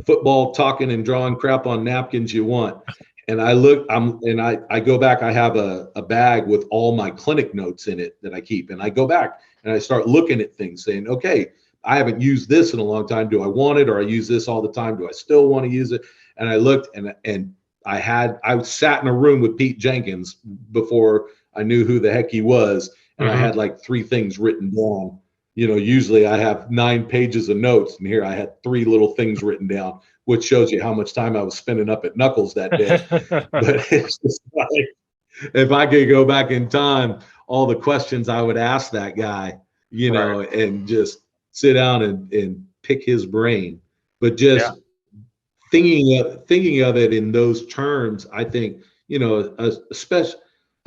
football talking and drawing crap on napkins you want. And I go back, I have a bag with all my clinic notes in it that I keep. And I go back and I start looking at things saying, okay, I haven't used this in a long time. Do I want it? Or I use this all the time? Do I still want to use it? And I looked, and I sat in a room with Pete Jenkins before I knew who the heck he was. And I had like 3 things written down. You know, usually I have 9 pages of notes, and here I had 3 little things written down, which shows you how much time I was spending up at Knuckles that day. But it's just like, if I could go back in time, all the questions I would ask that guy, you know, and just sit down and pick his brain. But just thinking of it in those terms, I think, you know,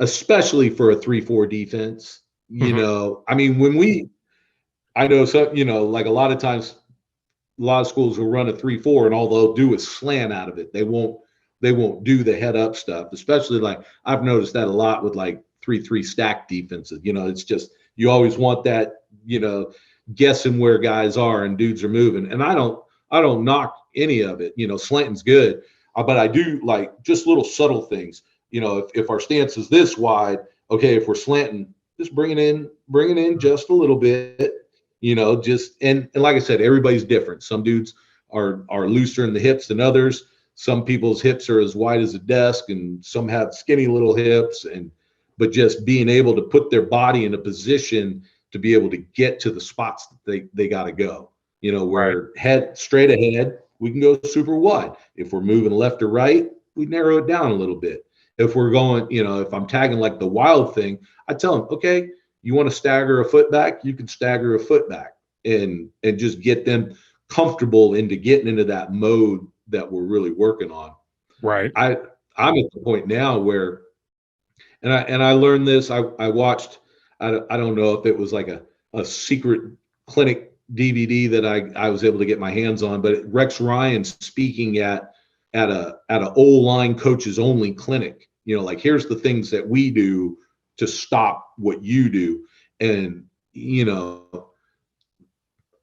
especially for a 3-4 defense, you know, I mean, I know some, you know, like a lot of times, a lot of schools will run a 3-4, and all they'll do is slant out of it. They won't do the head up stuff, especially like I've noticed that a lot with like 3-3 stack defenses. You know, it's just, you always want that, you know, guessing where guys are and dudes are moving. And I don't knock any of it. You know, slanting's good, but I do like just little subtle things. You know, if our stance is this wide, okay, if we're slanting, just bring it in just a little bit. just, and like I said, everybody's different. Some dudes are looser in the hips than others. Some people's hips are as wide as a desk, and some have skinny little hips. But just being able to put their body in a position to be able to get to the spots that they got to go, where head straight ahead, we can go super wide. If we're moving left or right, we narrow it down a little bit. If we're going, if I'm tagging like the wild thing, I tell them, okay, you want to stagger a foot back, you can stagger a foot back, and just get them comfortable into getting into that mode that we're really working on. Right. I'm at the point now where, and I learned this. I watched, I don't know if it was like a secret clinic DVD that I was able to get my hands on, but Rex Ryan speaking at a O-line coaches only clinic, like, here's the things that we do to stop what you do. And,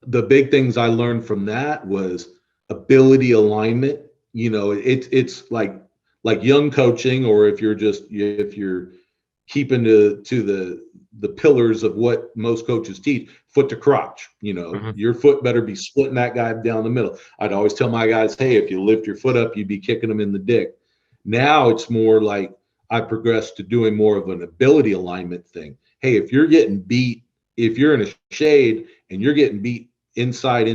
the big things I learned from that was ability alignment. It's like young coaching, or if you're keeping to the pillars of what most coaches teach, foot to crotch. Your foot better be splitting that guy down the middle. I'd always tell my guys, hey, if you lift your foot up, you'd be kicking them in the dick. Now it's more like I progressed to doing more of an ability alignment thing. Hey, if you're getting beat, if you're in a shade and you're getting beat inside,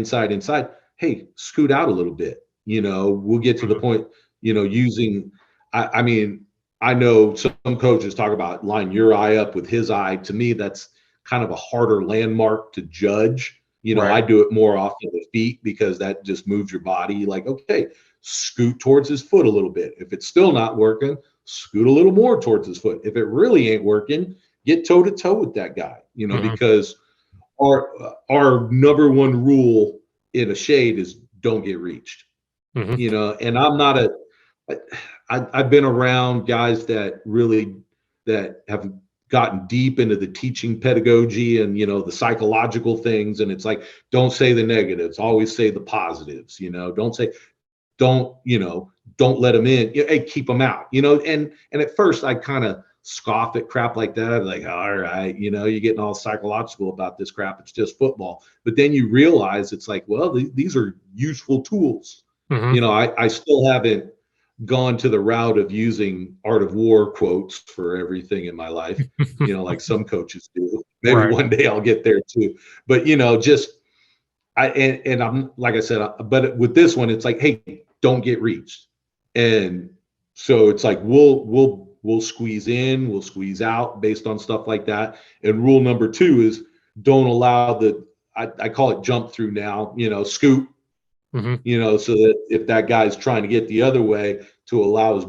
hey, scoot out a little bit. We'll get to the point, using, I mean, I know some coaches talk about line your eye up with his eye. To me, that's kind of a harder landmark to judge. I do it more off of the feet, because that just moves your body. Like, okay, scoot towards his foot a little bit. If it's still not working, scoot a little more towards his foot. If it really ain't working, get toe to toe with that guy, because our number one rule in a shade is don't get reached. And I'm not I've been around guys that have gotten deep into the teaching pedagogy and, the psychological things. And it's like, don't say the negatives, always say the positives, don't let them in. Hey, keep them out, and at first I kind of scoff at crap like that. I'm like, all right, you're getting all psychological about this crap. It's just football. But then you realize it's like, well, these are useful tools. I still haven't gone to the route of using Art of War quotes for everything in my life, like some coaches do. Maybe one day I'll get there too. But, and I'm, like I said, but with this one, it's like, hey, don't get reached. And so it's like, we'll squeeze in, we'll squeeze out based on stuff like that. And rule number 2 is don't allow I call it jump through now, scoot, so that if that guy's trying to get the other way, to allow his,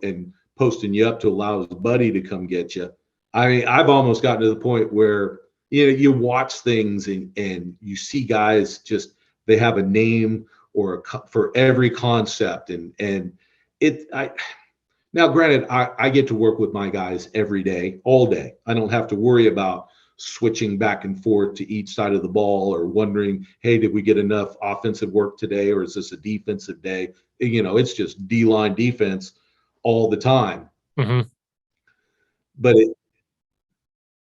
and posting you up to allow his buddy to come get you. I mean, I've almost gotten to the point where, you watch things and you see guys just, they have a name for every concept. Now, granted, I get to work with my guys every day, all day. I don't have to worry about switching back and forth to each side of the ball, or wondering, hey, did we get enough offensive work today, or is this a defensive day? It's just D-line defense all the time. But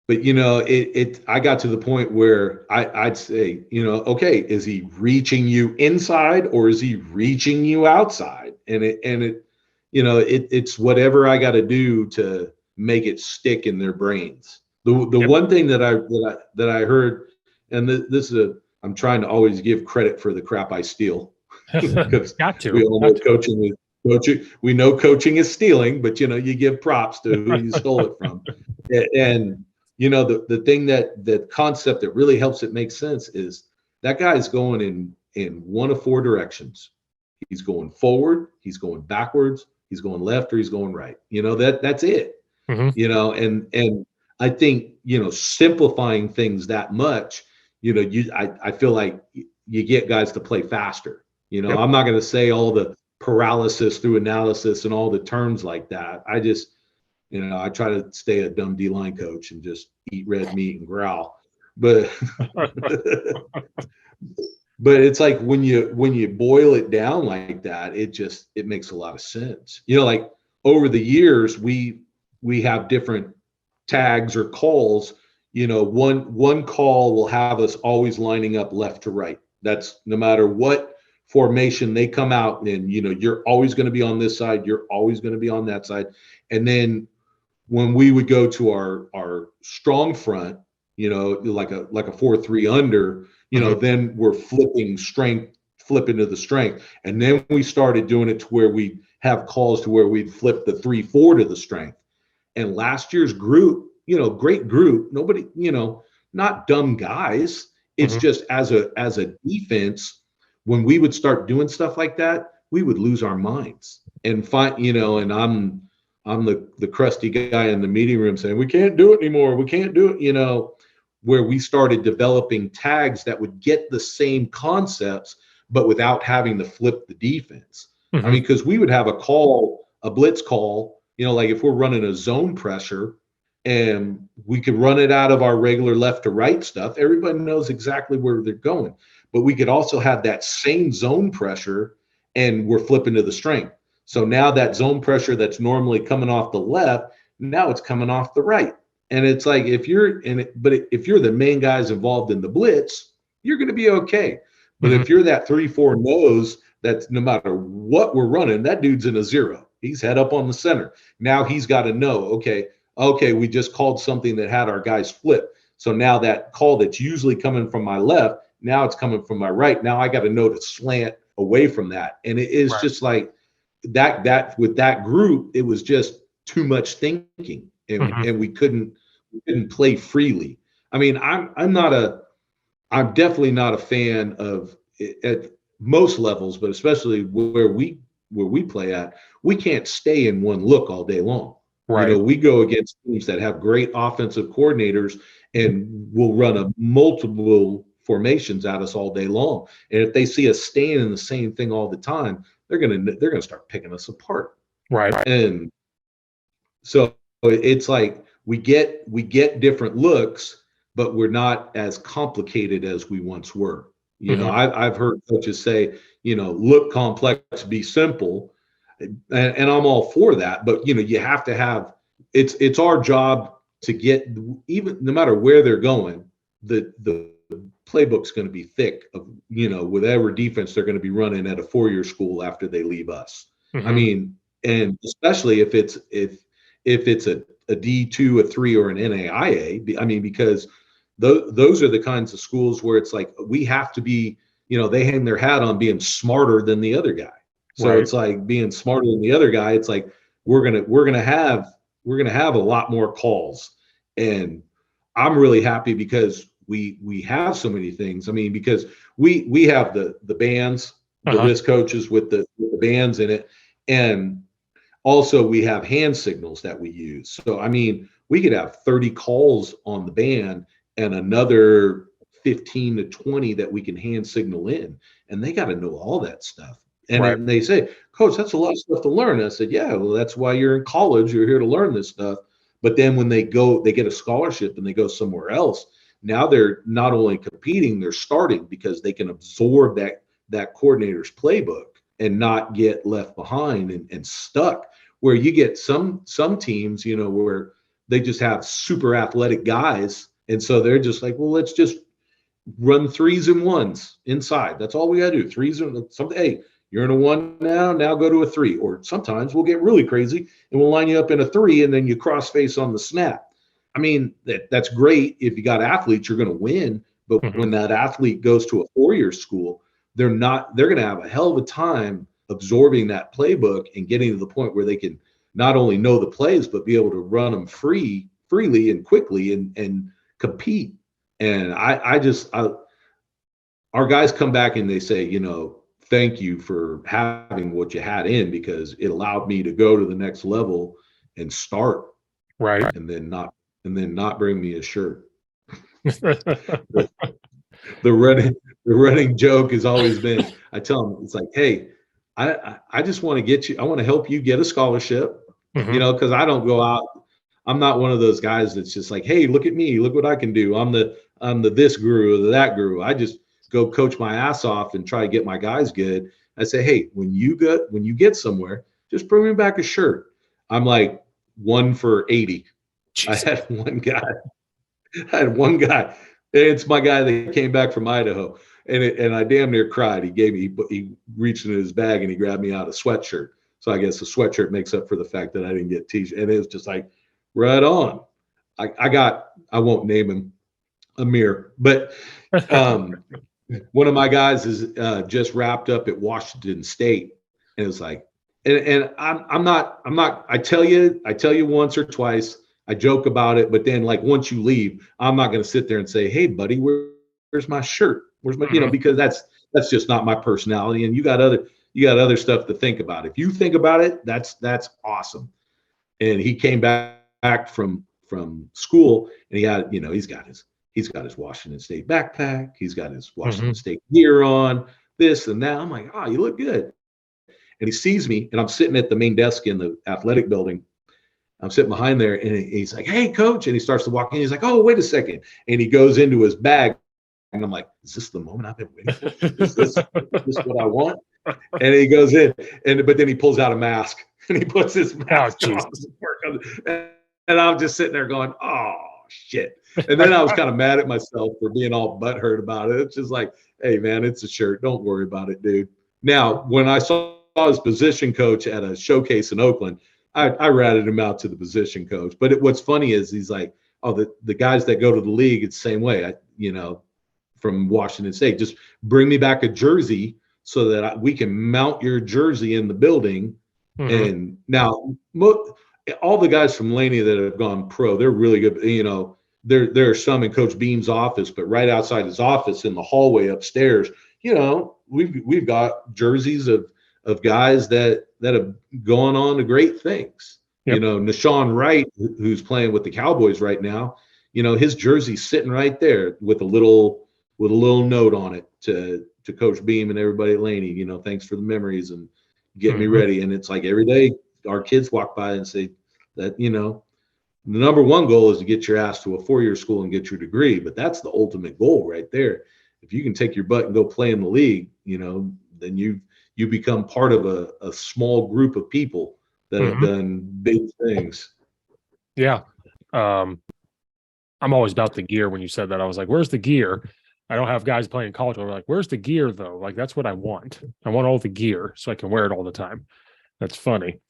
I got to the point where I'd say, okay, is he reaching you inside or is he reaching you outside? It's whatever I got to do to make it stick in their brains. The one thing that I heard, and this is I'm trying to always give credit for the crap I steal, because we all know coaching. We know coaching is stealing, but you give props to who you stole it from. And the thing the concept that really helps it make sense is that guy's going in one of 4 directions. He's going forward, he's going backwards, he's going left, or he's going right. That's it. And I think, simplifying things that much, I feel like you get guys to play faster. I'm not going to say all the paralysis through analysis and all the terms like that. I just, I try to stay a dumb D-line coach and just eat red meat and growl. But but it's like when you boil it down like that, it makes a lot of sense. Like over the years, we have different tags or calls, one call will have us always lining up left to right. That's no matter what formation they come out in, you're always going to be on this side. You're always going to be on that side. And then when we would go to our strong front, like a 4-3 under, then we're flipping to the strength. And then we started doing it to where we have calls to where we'd flip the 3-4 to the strength. And last year's group, great group, nobody, not dumb guys. It's just as a defense, when we would start doing stuff like that, we would lose our minds and and I'm the crusty guy in the meeting room saying, we can't do it anymore. We can't do it, where we started developing tags that would get the same concepts, but without having to flip the defense. I mean, because we would have a blitz call, like if we're running a zone pressure and we could run it out of our regular left to right stuff, everybody knows exactly where they're going. But we could also have that same zone pressure and we're flipping to the strength. So now that zone pressure that's normally coming off the left, now it's coming off the right. And it's like, if you're the main guys involved in the blitz, you're going to be okay. But if you're that 3-4 nose, that's no matter what we're running, that dude's in a zero. He's head up on the center. Now he's got to know, okay, we just called something that had our guys flip. So now that call that's usually coming from my left, now it's coming from my right. Now I got to know to slant away from that. And it is just like that with that group, it was just too much thinking, and we couldn't play freely. I mean, I'm definitely not a fan of at most levels, but especially where we play at, we can't stay in one look all day long. Right. We go against teams that have great offensive coordinators and will run a multiple formations at us all day long. And if they see us staying in the same thing all the time, they're gonna start picking us apart. Right. And so it's like we get different looks, but we're not as complicated as we once were. I've heard coaches say, look complex, be simple. And I'm all for that, but you have to have it's our job to get, even no matter where they're going, the playbook's going to be thick of whatever defense they're going to be running at a 4-year school after they leave us. I mean, and especially if it's a D2, a 3, or an NAIA. I mean, because those are the kinds of schools where it's like we have to be, they hang their hat on being smarter than the other guy. So it's like being smarter than the other guy. It's like we're gonna have a lot more calls, and I'm really happy because we have so many things. I mean, because we have the bands, the wrist coaches with the bands in it, and also we have hand signals that we use. So I mean, we could have 30 calls on the band and another 15 to 20 that we can hand signal in, and they got to know all that stuff. And they say, Coach, that's a lot of stuff to learn. I said, yeah, well, that's why you're in college. You're here to learn this stuff. But then when they get a scholarship and they go somewhere else, now they're not only competing, they're starting because they can absorb that coordinator's playbook and not get left behind and stuck. Where you get some teams, where they just have super athletic guys. And so they're just like, well, let's just run 3s and 1s inside. That's all we got to do. 3s and something. Hey, you're in a 1 now go to a 3. Or sometimes we'll get really crazy and we'll line you up in a 3 and then you cross face on the snap. I mean, that's great. If you got athletes, you're going to win. But when that athlete goes to a 4-year school, they're going to have a hell of a time absorbing that playbook and getting to the point where they can not only know the plays, but be able to run them freely and quickly and compete. And our guys come back and they say, thank you for having what you had in, because it allowed me to go to the next level and start. Right. And then not bring me a shirt. The running joke has always been, I tell them, it's like, hey, I just want to get you, I want to help you get a scholarship, because I don't go out. I'm not one of those guys that's just like, hey, look at me, look what I can do. I'm the this guru or that guru. I just go coach my ass off and try to get my guys good. I say, hey, when you get somewhere, just bring me back a shirt. I'm like 1 for 80. I had one guy. I had one guy. It's my guy that came back from Idaho, and I damn near cried. He reached into his bag and he grabbed me out a sweatshirt. So I guess the sweatshirt makes up for the fact that I didn't get t-shirt. And it was just like, right on. I won't name him Amir, but one of my guys is just wrapped up at Washington State, and it's like, and I'm not, I tell you once or twice, I joke about it, but then like once you leave, I'm not going to sit there and say, hey buddy, where's my shirt? Where's my, because that's just not my personality. And you got other stuff to think about. If you think about it, that's awesome. And he came back from school, and he had, he's got his Washington State backpack, he's got his Washington State gear on, this and that. I'm like, oh, you look good. And he sees me, and I'm sitting at the main desk in the athletic building. I'm sitting behind there, and he's like, hey, coach. And he starts to walk in. He's like, oh, wait a second. And he goes into his bag. And I'm like, is this the moment I've been waiting for? Is this what I want? And he goes in, but then he pulls out a mask, and he puts his mask on. And I'm just sitting there going, oh, shit. And then I was kind of mad at myself for being all butthurt about it. It's just like, hey, man, it's a shirt. Don't worry about it, dude. Now, when I saw his position coach at a showcase in Oakland, I ratted him out to the position coach. But what's funny is he's like, oh, the guys that go to the league, it's the same way, from Washington State. Just bring me back a jersey so that we can mount your jersey in the building. And now, all the guys from Laney that have gone pro, they're really good. There are some in Coach Beam's office, but right outside his office in the hallway upstairs, we've got jerseys of guys that have gone on to great things. Yep. Nashawn Wright, who's playing with the Cowboys right now, his jersey's sitting right there with a little note on it to Coach Beam and everybody at Laney. Thanks for the memories and getting me ready. And it's like every day our kids walk by and say that, the number one goal is to get your ass to a 4-year school and get your degree. But that's the ultimate goal right there. If you can take your butt and go play in the league, then you become part of a small group of people that have done big things. Yeah. I'm always about the gear. When you said that, I was like, where's the gear? I don't have guys playing college. We're like, where's the gear though? Like, that's what I want. I want all the gear so I can wear it all the time. That's funny.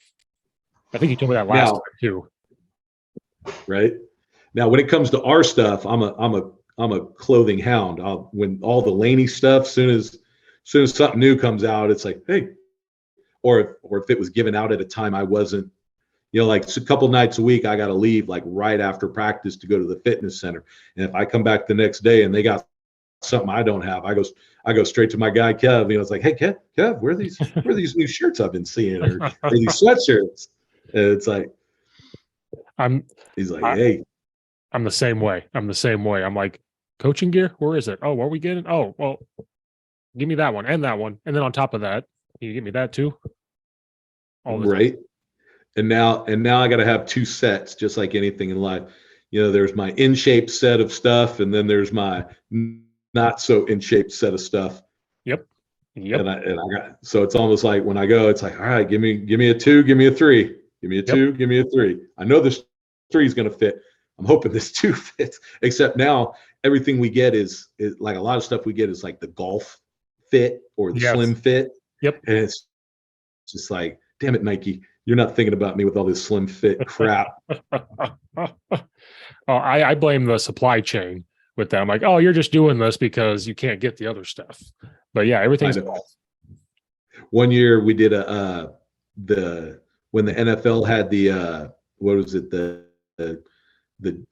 I think you told me that last time too. Right now, when it comes to our stuff, I'm a clothing hound. When all the Laney stuff, soon as something new comes out, it's like, hey, or if it was given out at a time I wasn't, like a couple nights a week, I got to leave like right after practice to go to the fitness center. And if I come back the next day and they got something I don't have, I go straight to my guy Kev. It's like, hey Kev, where are these new shirts I've been seeing, or these sweatshirts? And it's like, he's like, hey, I'm the same way. I'm like, coaching gear, where is it? Oh, what are we getting? Oh, well, give me that one, and then on top of that, can you give me that too? Right. And now I got to have 2 sets, just like anything in life. There's my in shape set of stuff, and then there's my not so in shape set of stuff. Yep. And I got, so it's almost like when I go, it's like, all right, give me a 2, give me a 3, give me a 2, give me a 3. I know this 3 is going to fit. I'm hoping this 2 fits. Except now everything we get is like a lot of stuff we get is like the golf fit or the slim fit. Yep. And it's just like, damn it, Nike, you're not thinking about me with all this slim fit crap. I blame the supply chain with that. I'm like, oh, you're just doing this because you can't get the other stuff. But yeah, everything's golf. One year we did when the NFL had the what was it, the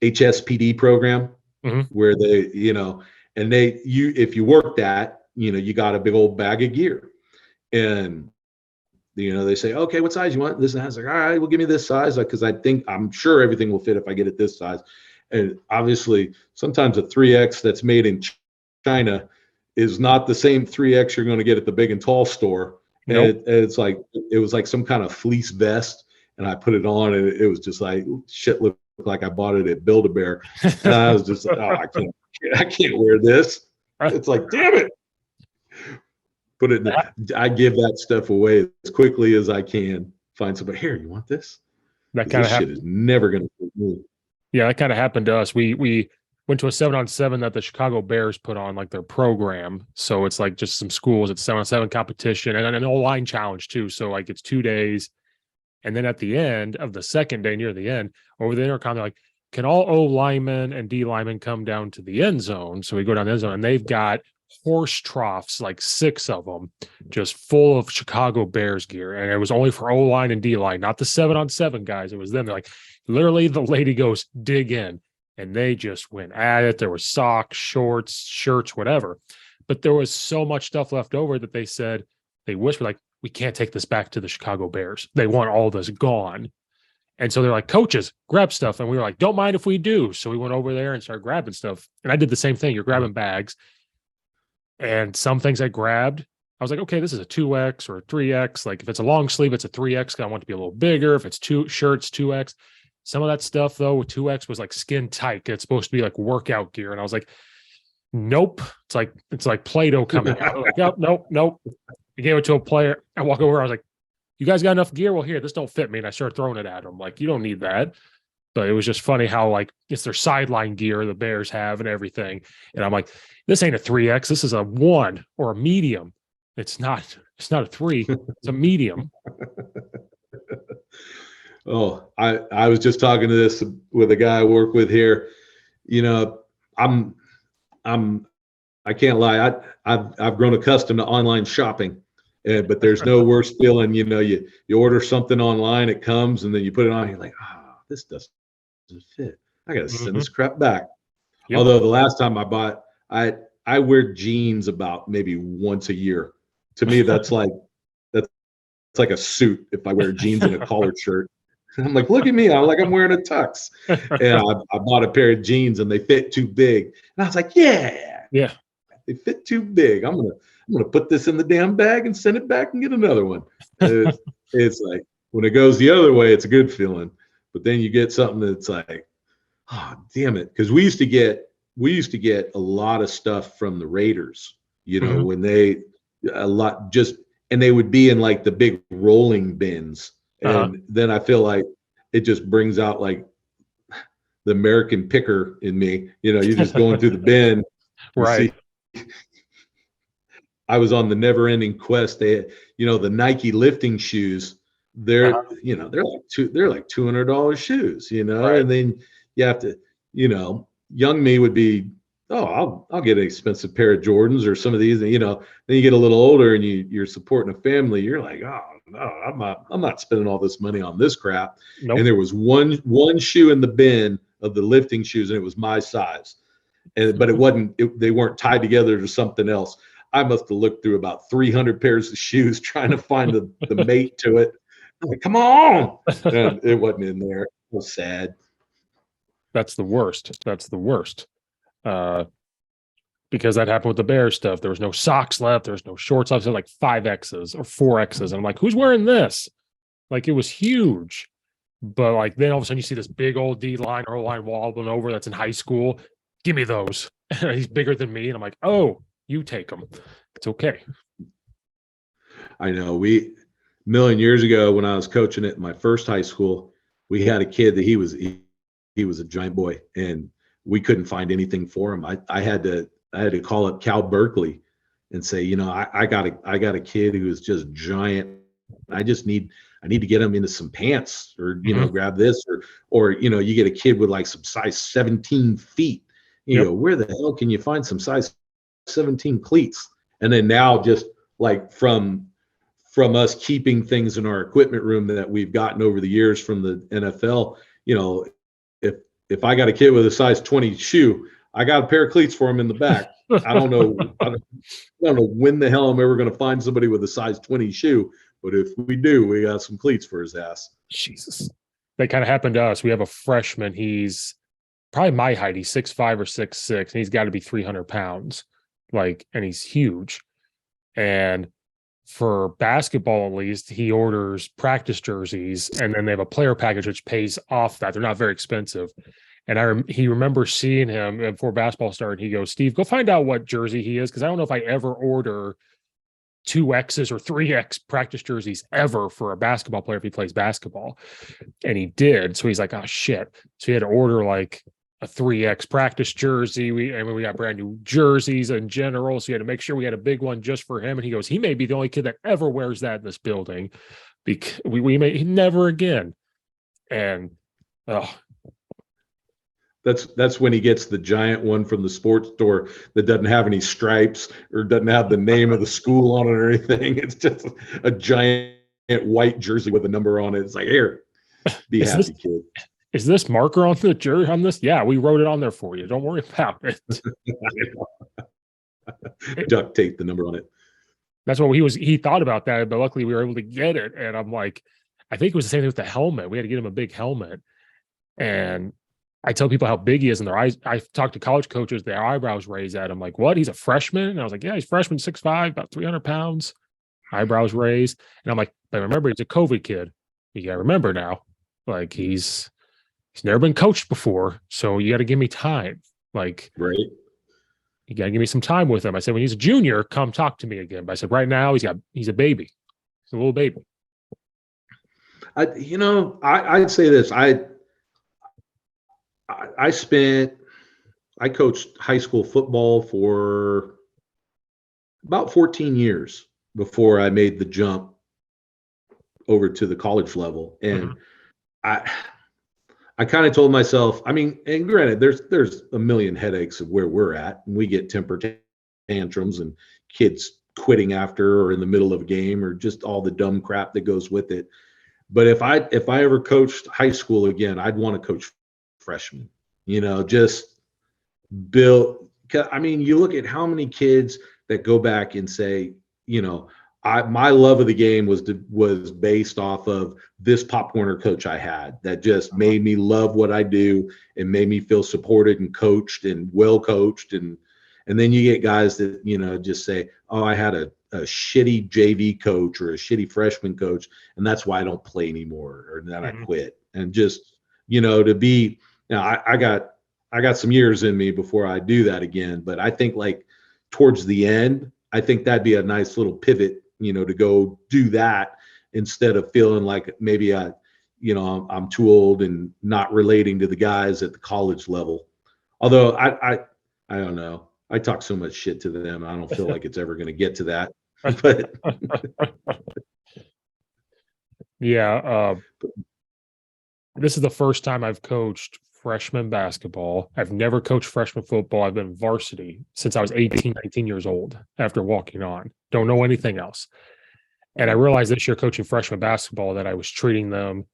HSPD program, where they, and if you worked that, you got a big old bag of gear. And they say, okay, what size you want? This and that. I was like, all right, well, give me this size, because I'm sure everything will fit if I get it this size. And obviously, sometimes a 3X that's made in China is not the same 3X you're going to get at the big and tall store. Nope. And it's like, it was like some kind of fleece vest, and I put it on, and it was just like, shit looked like I bought it at Build-A-Bear. And I was just like, oh, I can't wear this. It's like, damn it. I give that stuff away as quickly as I can. Find somebody, here, you want this? That kind of shit is never going to fit me. Yeah, that kind of happened to us. We went to a 7-on-7 that the Chicago Bears put on, like their program. So it's like just some schools. It's 7-on-7 competition and an O-line challenge too. So like it's 2 days. And then at the end of the second day, near the end, over the intercom, they're like, can all O linemen and D linemen come down to the end zone? So we go down the end zone and they've got horse troughs, like 6 of them, just full of Chicago Bears gear. And it was only for O line and D line, not the 7-on-7 guys. It was them. They're like, literally, the lady goes, dig in. And they just went at it. There was socks, shorts, shirts, whatever. But there was so much stuff left over that they said, they whispered, like, we can't take this back to the Chicago Bears. They want all this gone. And so they're like, coaches, grab stuff. And we were like, don't mind if we do. So we went over there and started grabbing stuff. And I did the same thing. You're grabbing bags. And some things I grabbed, I was like, okay, this is a 2X or a 3X. Like if it's a long sleeve, it's a 3X. I want it to be a little bigger. If it's 2 shirts, 2X. Some of that stuff though, with 2X was like skin tight. It's supposed to be like workout gear. And I was like, nope. It's like Play-Doh coming out. Like, oh, nope. I gave it to a player. I walk over. I was like, you guys got enough gear? Well, here, this don't fit me. And I started throwing it at him. Like, you don't need that. But it was just funny how like it's their sideline gear the Bears have and everything. And I'm like, this ain't a 3X. This is a 1 or a medium. It's not a 3. It's a medium. Oh, I was just talking to this with a guy I work with here. You know, I can't lie. I've grown accustomed to online shopping, but there's no worse feeling. You know, you order something online, it comes, and then you put it on. You're like, this doesn't fit. I gotta send this crap back. Yep. Although the last time I bought, I wear jeans about maybe once a year. To me, that's like a suit. If I wear jeans and a collared shirt, I'm like, look at me. I'm wearing a tux. And I bought a pair of jeans and they fit too big. And I was like, yeah. They fit too big. I'm gonna put this in the damn bag and send it back and get another one. It's like when it goes the other way, it's a good feeling. But then you get something that's like, oh damn it. Because we used to get a lot of stuff from the Raiders, you know, when they and they would be in like the big rolling bins. And then I feel like it just brings out like the American picker in me. You know, you're just going through the bin. Right. I was on the never ending quest. They had, you know, the Nike lifting shoes. They're like $200 shoes, you know, right. And then you have to, you know, young me would be, I'll get an expensive pair of Jordans or some of these, you know. Then you get a little older and you're supporting a family. You're like, oh no, I'm not spending all this money on this crap. Nope. And there was one shoe in the bin of the lifting shoes, and it was my size. But it wasn't. They weren't tied together to something else. I must have looked through about 300 pairs of shoes trying to find the mate to it. I'm like, come on, and it wasn't in there. It was sad. That's the worst. Because that happened with the Bears stuff. There was no socks left. There was no shorts left. There was like 5Xs or 4Xs. And I'm like, who's wearing this? Like, it was huge. But like, then all of a sudden you see this big old D line or O line wobbling over that's in high school. Give me those. He's bigger than me. And I'm like, oh, you take them. It's okay. I know. A million years ago when I was coaching at my first high school, we had a kid that he was a giant boy, and we couldn't find anything for him. I had to call up Cal Berkeley and say, you know, I got a kid who is just giant. I need to get him into some pants, or, you know, grab this, or, you know, you get a kid with like some size 17 feet, you know, where the hell can you find some size 17 cleats? And then now, just like from us keeping things in our equipment room that we've gotten over the years from the NFL, you know, if I got a kid with a size 20 shoe, I got a pair of cleats for him in the back. I don't know when the hell I'm ever going to find somebody with a size 20 shoe, but if we do, we got some cleats for his ass. Jesus. That kind of happened to us. We have a freshman. He's probably my height. He's 6'5" or 6'6", and he's got to be 300 pounds. Like, and he's huge. And for basketball, at least, he orders practice jerseys, and then they have a player package which pays off that. They're not very expensive. And he remembers seeing him before basketball started. He goes, Steve, go find out what jersey he is, because I don't know if I ever order 2Xs or 3X practice jerseys ever for a basketball player if he plays basketball. And he did. So he's like, oh, shit. So he had to order like a 3X practice jersey. We got brand new jerseys in general. So you had to make sure we had a big one just for him. And he goes, he may be the only kid that ever wears that in this building, because we may never again. And that's when he gets the giant one from the sports store that doesn't have any stripes or doesn't have the name of the school on it or anything. It's just a giant white jersey with a number on it. It's like, here, be happy, kid. Is this marker on the jersey on this? Yeah, we wrote it on there for you. Don't worry about it. Duct tape the number on it. That's what he thought about that, but luckily we were able to get it. And I'm like, I think it was the same thing with the helmet. We had to get him a big helmet. And I tell people how big he is in their eyes. I talked to college coaches, their eyebrows raised at him. Like, what? He's a freshman? And I was like, yeah, he's freshman, 6'5", about 300 pounds, eyebrows raised. And I'm like, but remember, he's a COVID kid. You got to remember now, like he's never been coached before. So you got to give me time. Like, right. You got to give me some time with him. I said, when he's a junior, come talk to me again. But I said, right now he's a baby. He's a little baby. I'd say this. I coached high school football for about 14 years before I made the jump over to the college level. And I kind of told myself, I mean, and granted, there's a million headaches of where we're at, and we get temper tantrums and kids quitting after or in the middle of a game or just all the dumb crap that goes with it. But if I ever coached high school again, I'd want to coach freshmen, just build. I mean, you look at how many kids that go back and say, my love of the game was based off of this Pop Warner coach I had that just made me love what I do and made me feel supported and coached and well coached. And then you get guys that, just say, oh, I had a shitty JV coach or a shitty freshman coach, and that's why I don't play anymore, or that I quit. And just, to be, I got some years in me before I do that again. But I think like towards the end, I think that'd be a nice little pivot, to go do that instead of feeling like maybe I'm too old and not relating to the guys at the college level. Although I don't know. I talk so much shit to them. I don't feel like it's ever going to get to that. But yeah, this is the first time I've coached freshman basketball. I've never coached freshman football. I've been varsity since I was 18, 19 years old after walking on. Don't know anything else. And I realized this year coaching freshman basketball that I was treating them,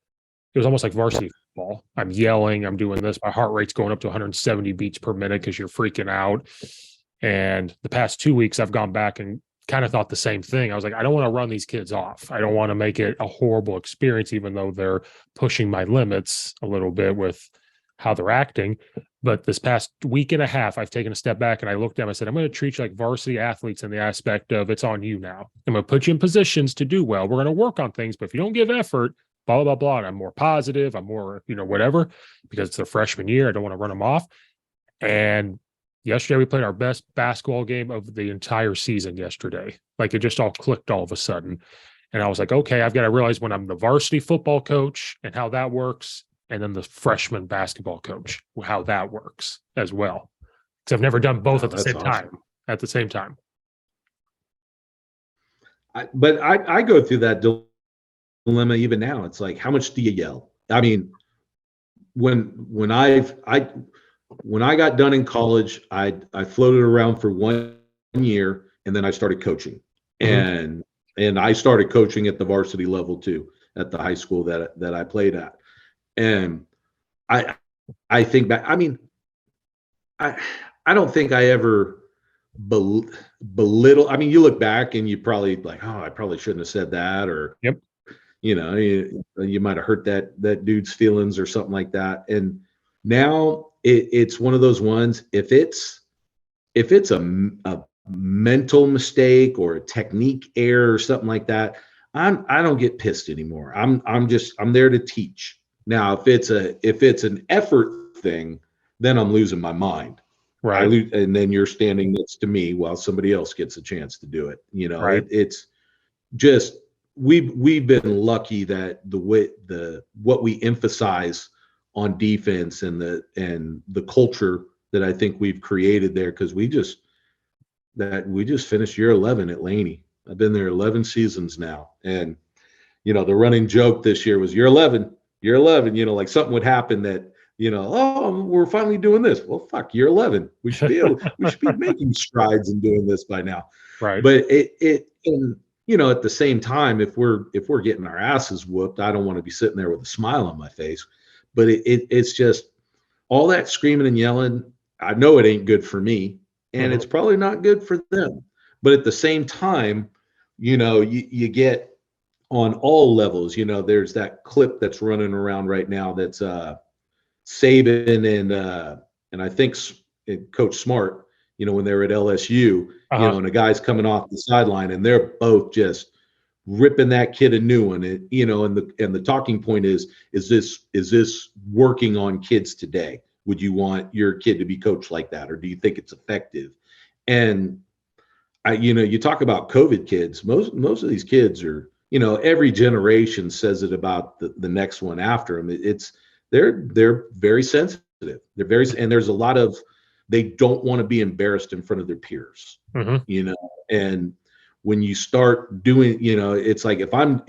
it was almost like varsity football. I'm yelling, I'm doing this. My heart rate's going up to 170 beats per minute because you're freaking out. And the past 2 weeks, I've gone back and kind of thought the same thing. I was like, I don't want to run these kids off. I don't want to make it a horrible experience, even though they're pushing my limits a little bit with how they're acting. But this past week and a half, I've taken a step back and I looked at them. I said, I'm going to treat you like varsity athletes in the aspect of it's on you now. I'm going to put you in positions to do well. We're going to work on things, but if you don't give effort, blah, blah, blah, blah. And I'm more positive. I'm more, whatever, because it's their freshman year. I don't want to run them off. And yesterday we played our best basketball game of the entire season yesterday. Like it just all clicked all of a sudden. And I was like, okay, I've got to realize when I'm the varsity football coach and how that works, and then the freshman basketball coach, how that works as well. Because I've never done both at the same time. But I go through that dilemma even now. It's like, how much do you yell? I mean, when I got done in college, I floated around for 1 year, and then I started coaching. And I started coaching at the varsity level too, at the high school that I played at. And I think back, I mean, I don't think I ever belittle. I mean, you look back and you probably like, oh, I probably shouldn't have said that, or you might have hurt that dude's feelings or something like that. And now it's one of those ones. If it's a mental mistake or a technique error or something like that, I don't get pissed anymore. I'm there to teach. Now, if it's an effort thing, then I'm losing my mind. Right. And then you're standing next to me while somebody else gets a chance to do it. Right. It's just we've been lucky that what we emphasize on defense and the culture that I think we've created there, because we just finished year 11 at Laney. I've been there 11 seasons now, and the running joke this year was year 11, like something would happen that, oh, we're finally doing this. Well, fuck, year 11. We should be making strides in doing this by now. Right. But at the same time, if we're getting our asses whooped, I don't want to be sitting there with a smile on my face. But it's just all that screaming and yelling. I know it ain't good for me, and it's probably not good for them. But at the same time, you get on all levels. There's that clip that's running around right now that's Saban and I think Coach Smart, when they were at LSU, and a guy's coming off the sideline, and they're both just ripping that kid a new one. And the talking point is this working on kids today? Would you want your kid to be coached like that, or do you think it's effective? And you talk about COVID kids. Most of these kids are, every generation says it about the next one after them. They're very sensitive. And there's a lot of, they don't want to be embarrassed in front of their peers. And when you start doing, it's like if I'm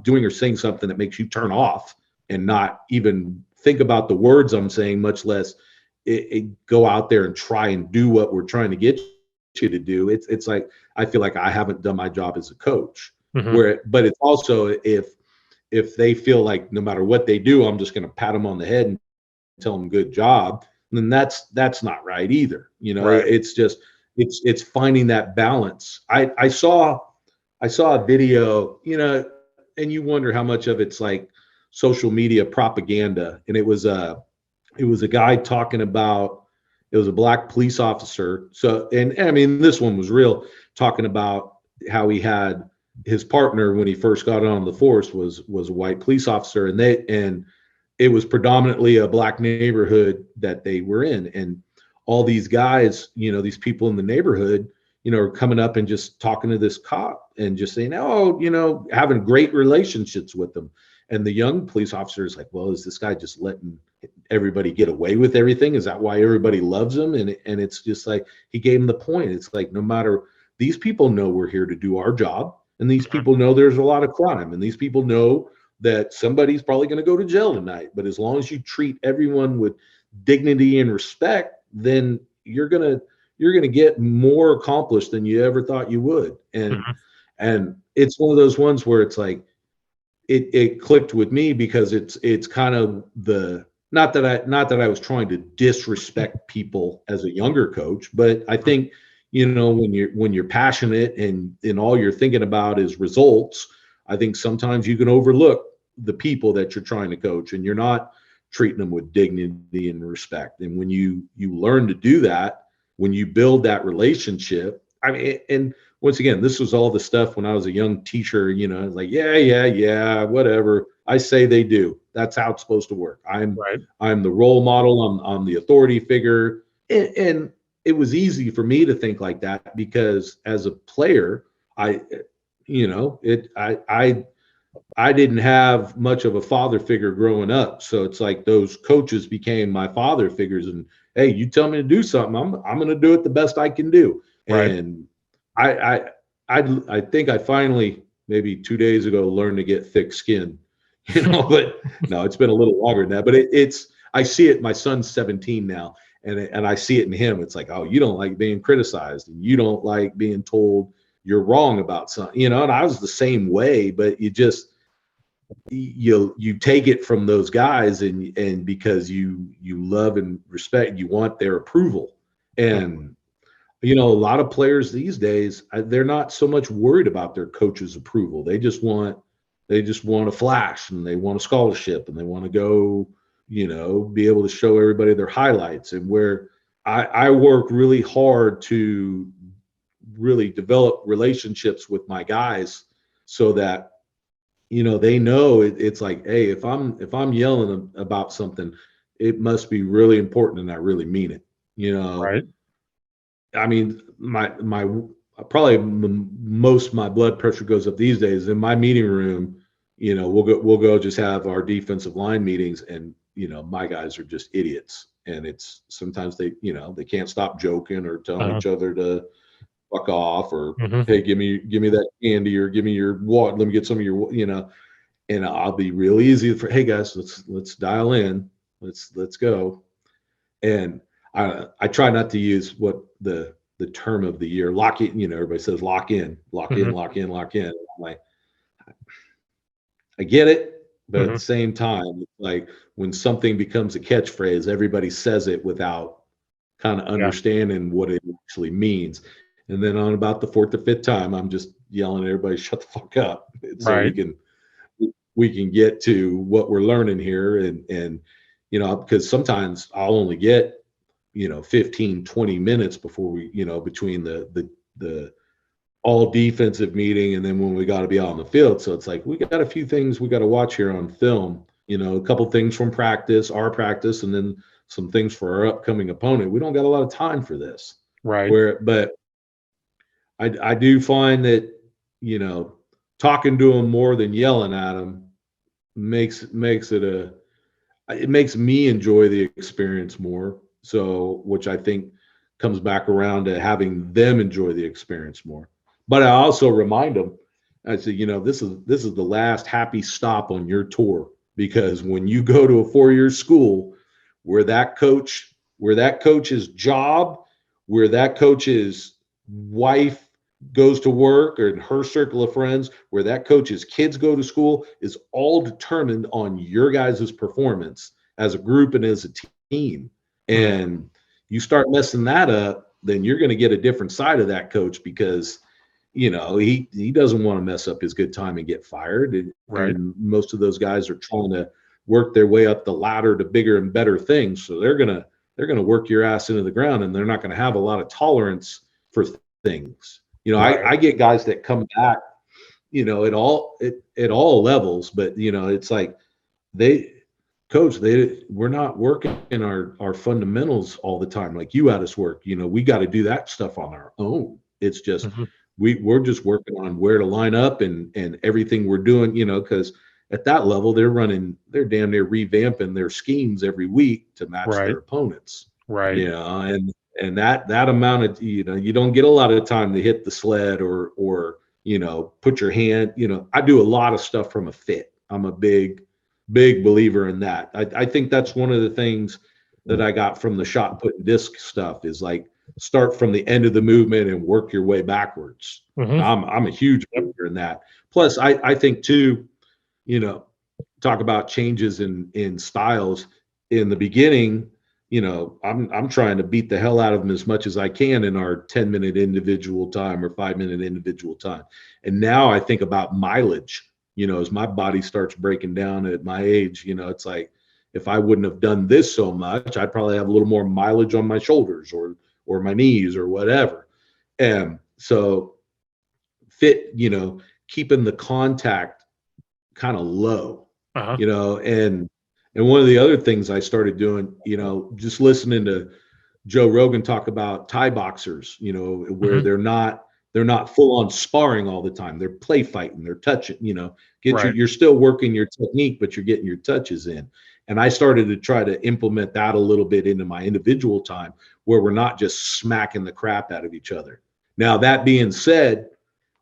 doing or saying something that makes you turn off and not even think about the words I'm saying, much less go out there and try and do what we're trying to get you to do. It's like, I feel like I haven't done my job as a coach. But it's also, if they feel like no matter what they do, I'm just going to pat them on the head and tell them good job, then that's not right either. Right. It's just, it's finding that balance. I saw a video, and you wonder how much of it's like social media propaganda. And it was a guy talking about, it was a black police officer. So, and I mean, this one was real, talking about how he had his partner when he first got on the force was a white police officer, and it was predominantly a black neighborhood that they were in. And all these guys, these people in the neighborhood, are coming up and just talking to this cop and just saying, oh, having great relationships with them. And the young police officer is like, well, is this guy just letting everybody get away with everything? Is that why everybody loves him? And it's just like, he gave him the point. It's like, no matter, these people know we're here to do our job. And these people know there's a lot of crime. And these people know that somebody's probably going to go to jail tonight. But as long as you treat everyone with dignity and respect, then you're going to get more accomplished than you ever thought you would. And it's one of those ones where it's like, it clicked with me, because it's kind of not that I was trying to disrespect people as a younger coach, but I think, when you're passionate and all you're thinking about is results, I think sometimes you can overlook the people that you're trying to coach, and you're not treating them with dignity and respect. And when you learn to do that, when you build that relationship, I mean, and once again, this was all the stuff when I was a young teacher, like, yeah, whatever I say they do. That's how it's supposed to work. I'm the role model. I'm the authority figure. And it was easy for me to think like that, because as a player, I didn't have much of a father figure growing up. So it's like those coaches became my father figures, and hey, you tell me to do something, I'm going to do it the best I can do. Right. And I think I finally, maybe 2 days ago, learned to get thick skin, but no, it's been a little longer than that. But I see it. My son's 17 now, and I see it in him. It's like, oh, you don't like being criticized, and you don't like being told you're wrong about something, and I was the same way, but you take it from those guys, and because you love and respect, you want their approval. And a lot of players these days, they're not so much worried about their coach's approval. They just want a flash, and they want a scholarship, and they want to go, be able to show everybody their highlights. And where I work really hard to really develop relationships with my guys, so that they know it's like, hey, if I'm yelling about something, it must be really important, and I really mean it. Right. I mean, my probably most of my blood pressure goes up these days in my meeting room. We'll go just have our defensive line meetings, and my guys are just idiots. And it's sometimes they can't stop joking or telling each other to fuck off, or hey, give me that candy, or give me your water, let me get some of your, and I'll be real easy for, hey guys, let's dial in, let's go. And I try not to use what the term of the year, lock it, everybody says lock in, lock in, lock in, lock in. I'm like, I get it, but at the same time, like when something becomes a catchphrase, everybody says it without kind of understanding what it actually means. And then on about the fourth or fifth time, I'm just yelling at everybody, shut the fuck up, so we can get to what we're learning here. And because sometimes I'll only get 15, 20 minutes before we, between the all defensive meeting and then when we got to be out on the field. So it's like we got a few things we got to watch here on film, a couple things from our practice, and then some things for our upcoming opponent. We don't got a lot of time for this. Right. But I do find that, talking to them more than yelling at them makes me enjoy the experience more. So, which I think comes back around to having them enjoy the experience more. But I also remind them, I say, this is the last happy stop on your tour, because when you go to a 4-year school where that coach's job, where that coach's wife goes to work, or in her circle of friends, where that coach's kids go to school, is all determined on your guys' performance as a group and as a team. And you start messing that up, then you're going to get a different side of that coach, because he doesn't want to mess up his good time and get fired. And most of those guys are trying to work their way up the ladder to bigger and better things. So they're gonna work your ass into the ground, and they're not going to have a lot of tolerance for things. I get guys that come back, at all levels, but it's like we're not working in our fundamentals all the time like you had us work. We got to do that stuff on our own. It's just we're just working on where to line up and everything we're doing, because at that level they're damn near revamping their schemes every week to match their opponents. Right. And that amount of, you don't get a lot of time to hit the sled or put your hand, I do a lot of stuff from a fit. I'm a big believer in that. I think that's one of the things that I got from the shot put and disc stuff, is like start from the end of the movement and work your way backwards. I'm a huge believer in that. Plus, I think too, talk about changes in styles in the beginning. I'm trying to beat the hell out of them as much as I can in our 10-minute individual time or 5-minute individual time. And now I think about mileage, as my body starts breaking down at my age, it's like, if I wouldn't have done this so much, I'd probably have a little more mileage on my shoulders or my knees or whatever. And so fit, keeping the contact kind of low, and one of the other things I started doing, just listening to Joe Rogan talk about Thai boxers, where they're not full on sparring all the time. They're play fighting, they're touching, you're still working your technique, but you're getting your touches in. And I started to try to implement that a little bit into my individual time, where we're not just smacking the crap out of each other. Now, that being said,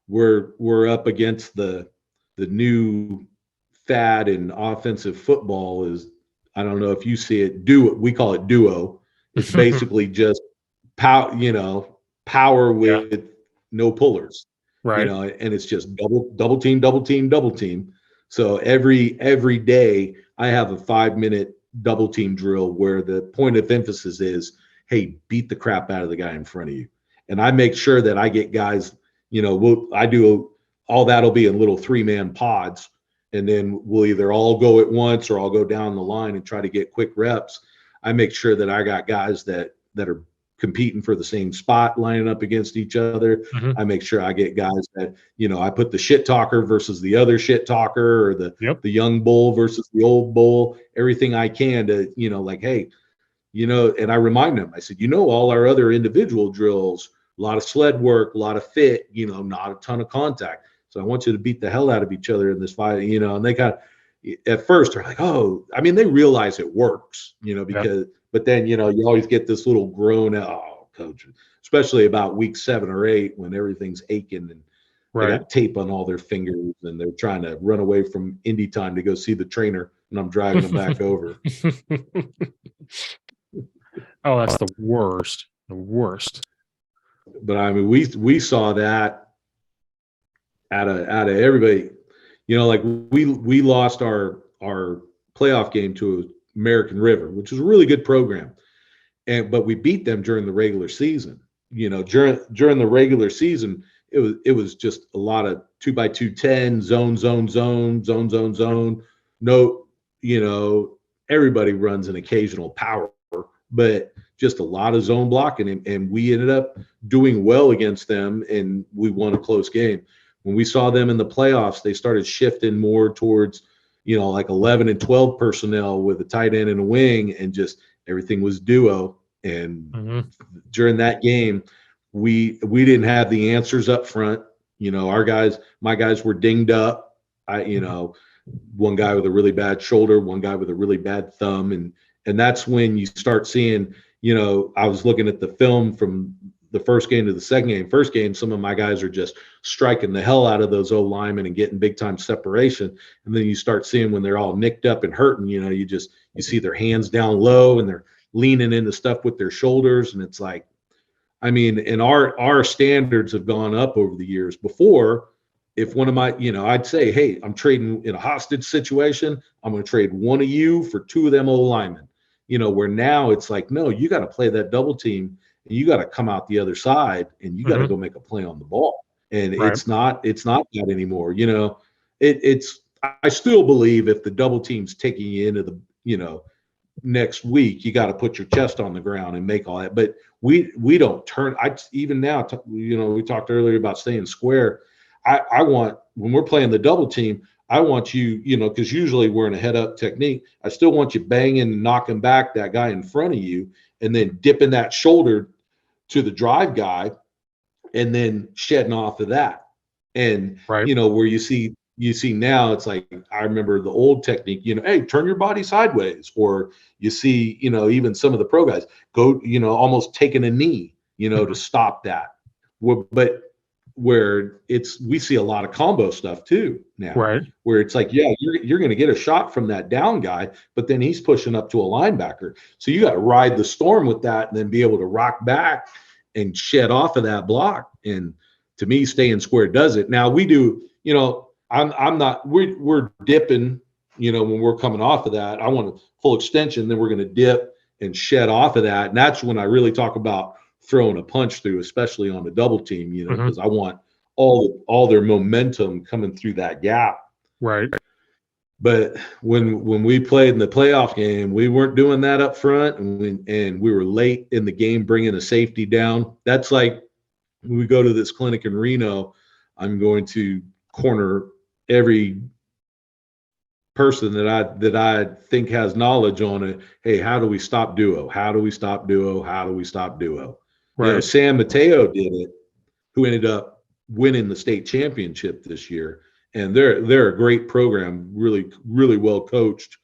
we're up against the new fad in offensive football is, I don't know if you see it, we call it duo. It's basically just power with no pullers, and it's just double team. So every day I have a 5-minute double team drill where the point of emphasis is, hey, beat the crap out of the guy in front of you. And I make sure that I get guys, I do all that'll be in little 3-man pods. And then we'll either all go at once or I'll go down the line and try to get quick reps. I make sure that I got guys that are competing for the same spot, lining up against each other. I make sure I get guys that, I put the shit talker versus the other shit talker, or the young bull versus the old bull, everything I can to, like, hey, and I remind them, I said, all our other individual drills, a lot of sled work, a lot of fit, not a ton of contact. So I want you to beat the hell out of each other in this fight, and they got, at first they're like, oh, I mean, they realize it works, because, but then, you always get this little groan, oh, coach, especially about week 7 or 8 when everything's aching and they got tape on all their fingers and they're trying to run away from Indy time to go see the trainer, and I'm driving them back over. Oh, that's the worst. The worst. But I mean, we saw that out of everybody. Like we lost our playoff game to American River, which was a really good program, but we beat them during the regular season. During the regular season, it was just a lot of 2x2 10 zone. No, everybody runs an occasional power, but just a lot of zone blocking, and we ended up doing well against them, and we won a close game. When we saw them in the playoffs, they started shifting more towards, like 11 and 12 personnel with a tight end and a wing, and just everything was duo. And during that game, we didn't have the answers up front. My guys were dinged up. One guy with a really bad shoulder, one guy with a really bad thumb, and that's when you start seeing, I was looking at the film from the first game to the second game. First game, some of my guys are just striking the hell out of those O linemen and getting big time separation. And then you start seeing when they're all nicked up and hurting, you see their hands down low and they're leaning into stuff with their shoulders. And it's like, I mean, and our standards have gone up over the years. Before, if one of my, I'd say, hey, I'm trading in a hostage situation, I'm going to trade one of you for 2 of them O linemen. Where now it's like, no, you got to play that double team and you got to come out the other side and you got to go make a play on the ball. And it's not that anymore. I still believe if the double team's taking you into the, next week, you got to put your chest on the ground and make all that. But we don't turn. Even now, we talked earlier about staying square. I want, when we're playing the double team, I want you, because usually we're in a head up technique. I still want you banging and knocking back that guy in front of you and then dipping that shoulder to the drive guy and then shedding off of that. And, where you see now, it's like, I remember the old technique, hey, turn your body sideways, or you see, even some of the pro guys go, almost taking a knee, to stop that. But where we see a lot of combo stuff too now, where it's like, yeah, you're going to get a shot from that down guy, but then he's pushing up to a linebacker. So you got to ride the storm with that and then be able to rock back and shed off of that block. And to me, staying square does it. Now we do, I'm not, we're dipping, when we're coming off of that. I want a full extension, then we're going to dip and shed off of that. And that's when I really talk about throwing a punch through, especially on the double team, because I want all their momentum coming through that gap. Right. But when we played in the playoff game, we weren't doing that up front, and we were late in the game bringing a safety down. That's like when we go to this clinic in Reno, I'm going to corner every person that I think has knowledge on it. Hey, how do we stop duo? How do we stop duo? How do we stop duo? Right. San Mateo did it, who ended up winning the state championship this year. And they're a great program, really, really well coached.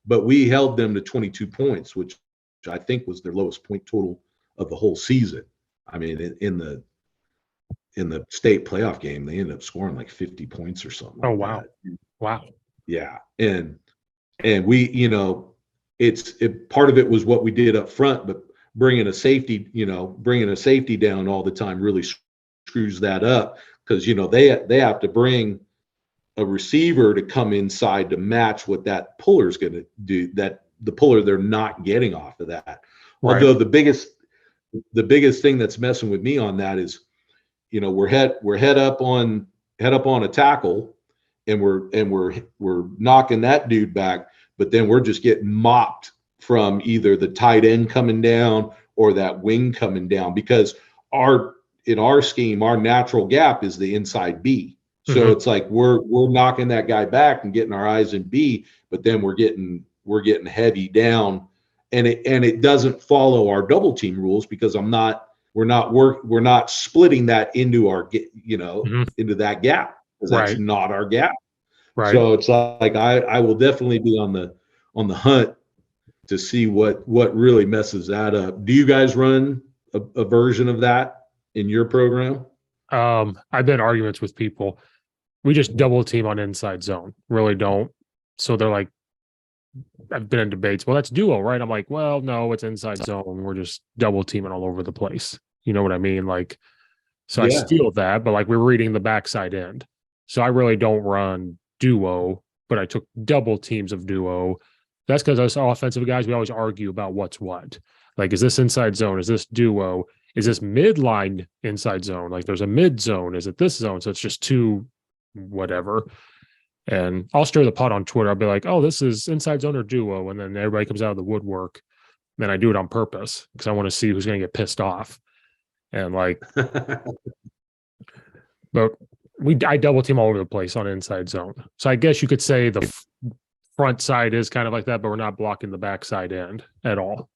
But we held them to 22 points, which I think was their lowest point total of the whole season. I mean, in the state playoff game, they ended up scoring like 50 points or something. Oh, wow. Wow. Yeah. And we, part of it was what we did up front, but bringing a safety down all the time really screws that up, because, they have to bring a receiver to come inside to match what that puller's going to do, that the puller they're not getting off of that. Right. Although the biggest thing that's messing with me on that is, we're head up on a tackle, and we're knocking that dude back, but then we're just getting mopped from either the tight end coming down or that wing coming down, because in our scheme, our natural gap is the inside B. So it's like we're knocking that guy back and getting our eyes in B, but then we're getting heavy down, and it doesn't follow our double team rules, because we're not splitting that into our into that gap, because that's not our gap. Right. So it's like I will definitely be on the hunt to see what really messes that up. Do you guys run a version of that in your program? I've been in arguments with people. We just double team on inside zone. Really don't. So they're like, I've been in debates. Well, that's duo, right? I'm like, well, no, it's inside zone. We're just double teaming all over the place. You know what I mean? Like, so I Yeah. steal that, but like we're reading the backside end. So I really don't run duo, but I took double teams of duo. That's because us offensive guys, we always argue about what's what. Like, is this inside zone? Is this duo? Is this midline inside zone? Like, there's a mid zone. Is it this zone? So it's just two, whatever. And I'll stir the pot on Twitter. I'll be like, oh, this is inside zone or duo. And then everybody comes out of the woodwork. Then I do it on purpose because I want to see who's going to get pissed off. And like, but I double team all over the place on inside zone. So I guess you could say the front side is kind of like that, but we're not blocking the backside end at all.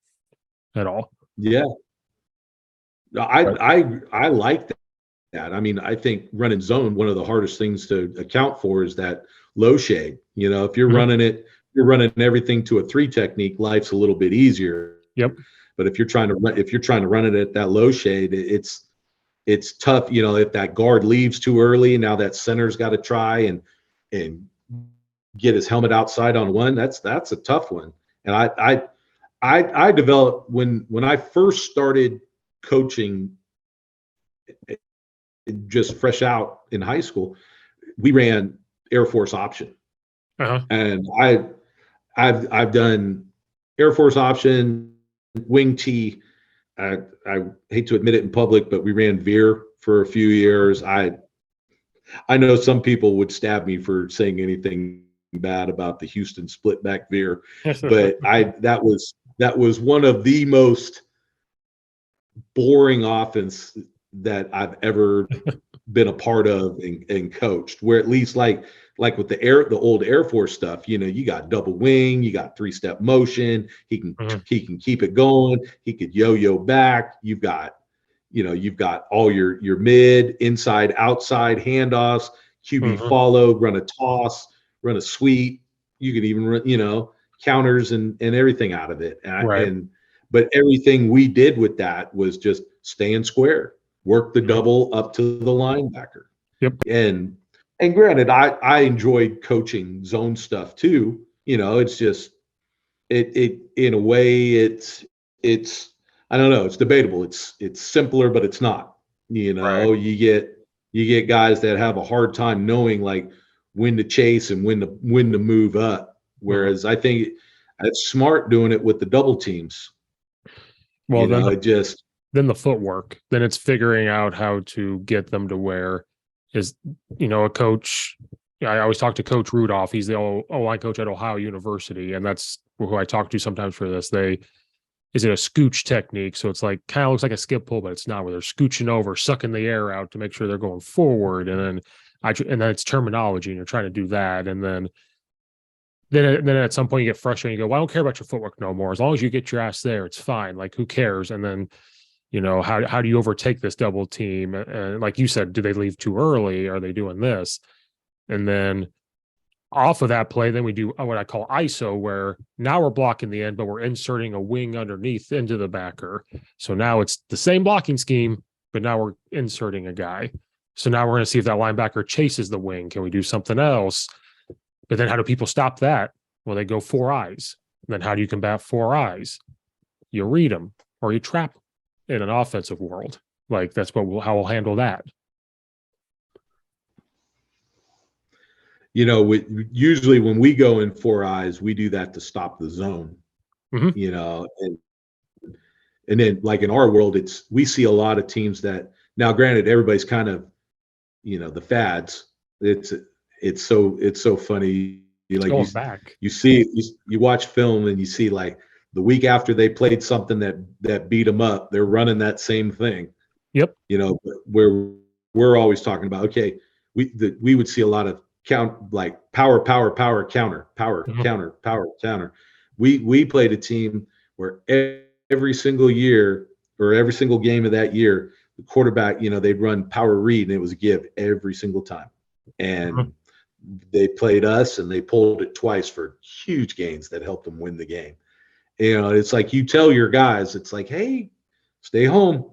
At all. Yeah. I like that. I mean, I think running zone, one of the hardest things to account for is that low shade. You know, if you're you're running everything to a 3 technique, life's a little bit easier. Yep. But if you're trying to run it at that low shade, it's tough. You know, if that guard leaves too early, now that center's got to try and get his helmet outside on one. That's a tough one. And I developed when I first started coaching, just fresh out in high school, we ran Air Force option. And I've done Air Force option, wing T. I hate to admit it in public, but we ran veer for a few years. I know some people would stab me for saying anything bad about the Houston split back veer, but that was one of the most boring offense that I've ever been a part of and coached, where at least like with the old Air Force stuff, you know, you got double wing, you got 3-step motion. He can keep it going. He could yo-yo back. You've got all your mid, inside, outside handoffs, QB follow, run a toss, run a sweep. You could even run, counters and everything out of it. But everything we did with that was just staying square, work the double up to the linebacker. Yep. And granted, I enjoyed coaching zone stuff too. You know, it's just it in a way it's I don't know, it's debatable. It's simpler, but it's not. You know, Right. you get guys that have a hard time knowing like when to chase and when to move up. Whereas I think it's smart doing it with the double teams. Well, then then the footwork. Then it's figuring out how to get them to where is, a coach. I always talk to Coach Rudolph. He's the O-line coach at Ohio University, and that's who I talk to sometimes for this. Is it a scooch technique? So it's like kind of looks like a skip pull, but it's not, where they're scooching over, sucking the air out to make sure they're going forward. And then it's terminology, and you're trying to do that. And then at some point you get frustrated. You go, well, I don't care about your footwork no more. As long as you get your ass there, it's fine. Like, who cares? And then, how do you overtake this double team? And like you said, do they leave too early? Are they doing this? And then off of that play, then we do what I call ISO, where now we're blocking the end, but we're inserting a wing underneath into the backer. So now it's the same blocking scheme, but now we're inserting a guy. So now we're going to see if that linebacker chases the wing. Can we do something else? But then how do people stop that? Well, they go 4 eyes. And then how do you combat 4 eyes? You read them or you trap them in an offensive world. Like, that's how we'll handle that. Usually when we go in 4 eyes, we do that to stop the zone. And then like in our world, we see a lot of teams that, now granted, everybody's kind of, the fads. It's so funny. You watch film and you see like the week after they played something that beat them up, they're running that same thing. Yep. Where we're always talking about, okay, we would see a lot of power, counter. We played a team where every single year or every single game of that year, the quarterback, they'd run power read and it was a give every single time. And they played us and they pulled it twice for huge gains that helped them win the game. You know, it's like you tell your guys, it's like, hey, stay home,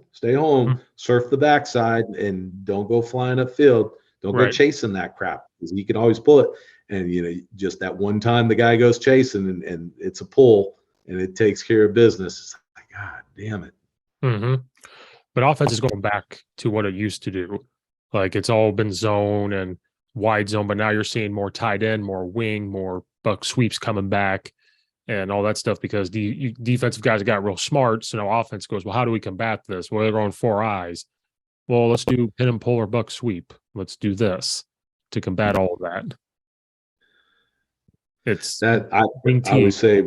surf the backside, and don't go flying upfield. Don't go chasing that crap, because you can always pull it. And, you know, just that one time the guy goes chasing and it's a pull and it takes care of business. It's like, God damn it. Mm-hmm. But offense is going back to what it used to do. Like, it's all been zone and wide zone, but now you're seeing more tight end, more wing, more buck sweeps coming back and all that stuff, because defensive guys got real smart. So now offense goes, well, how do we combat this? Well, they're going 4 eyes. Well, let's do pin and pull or buck sweep. Let's do this to combat all of that. It's that I would say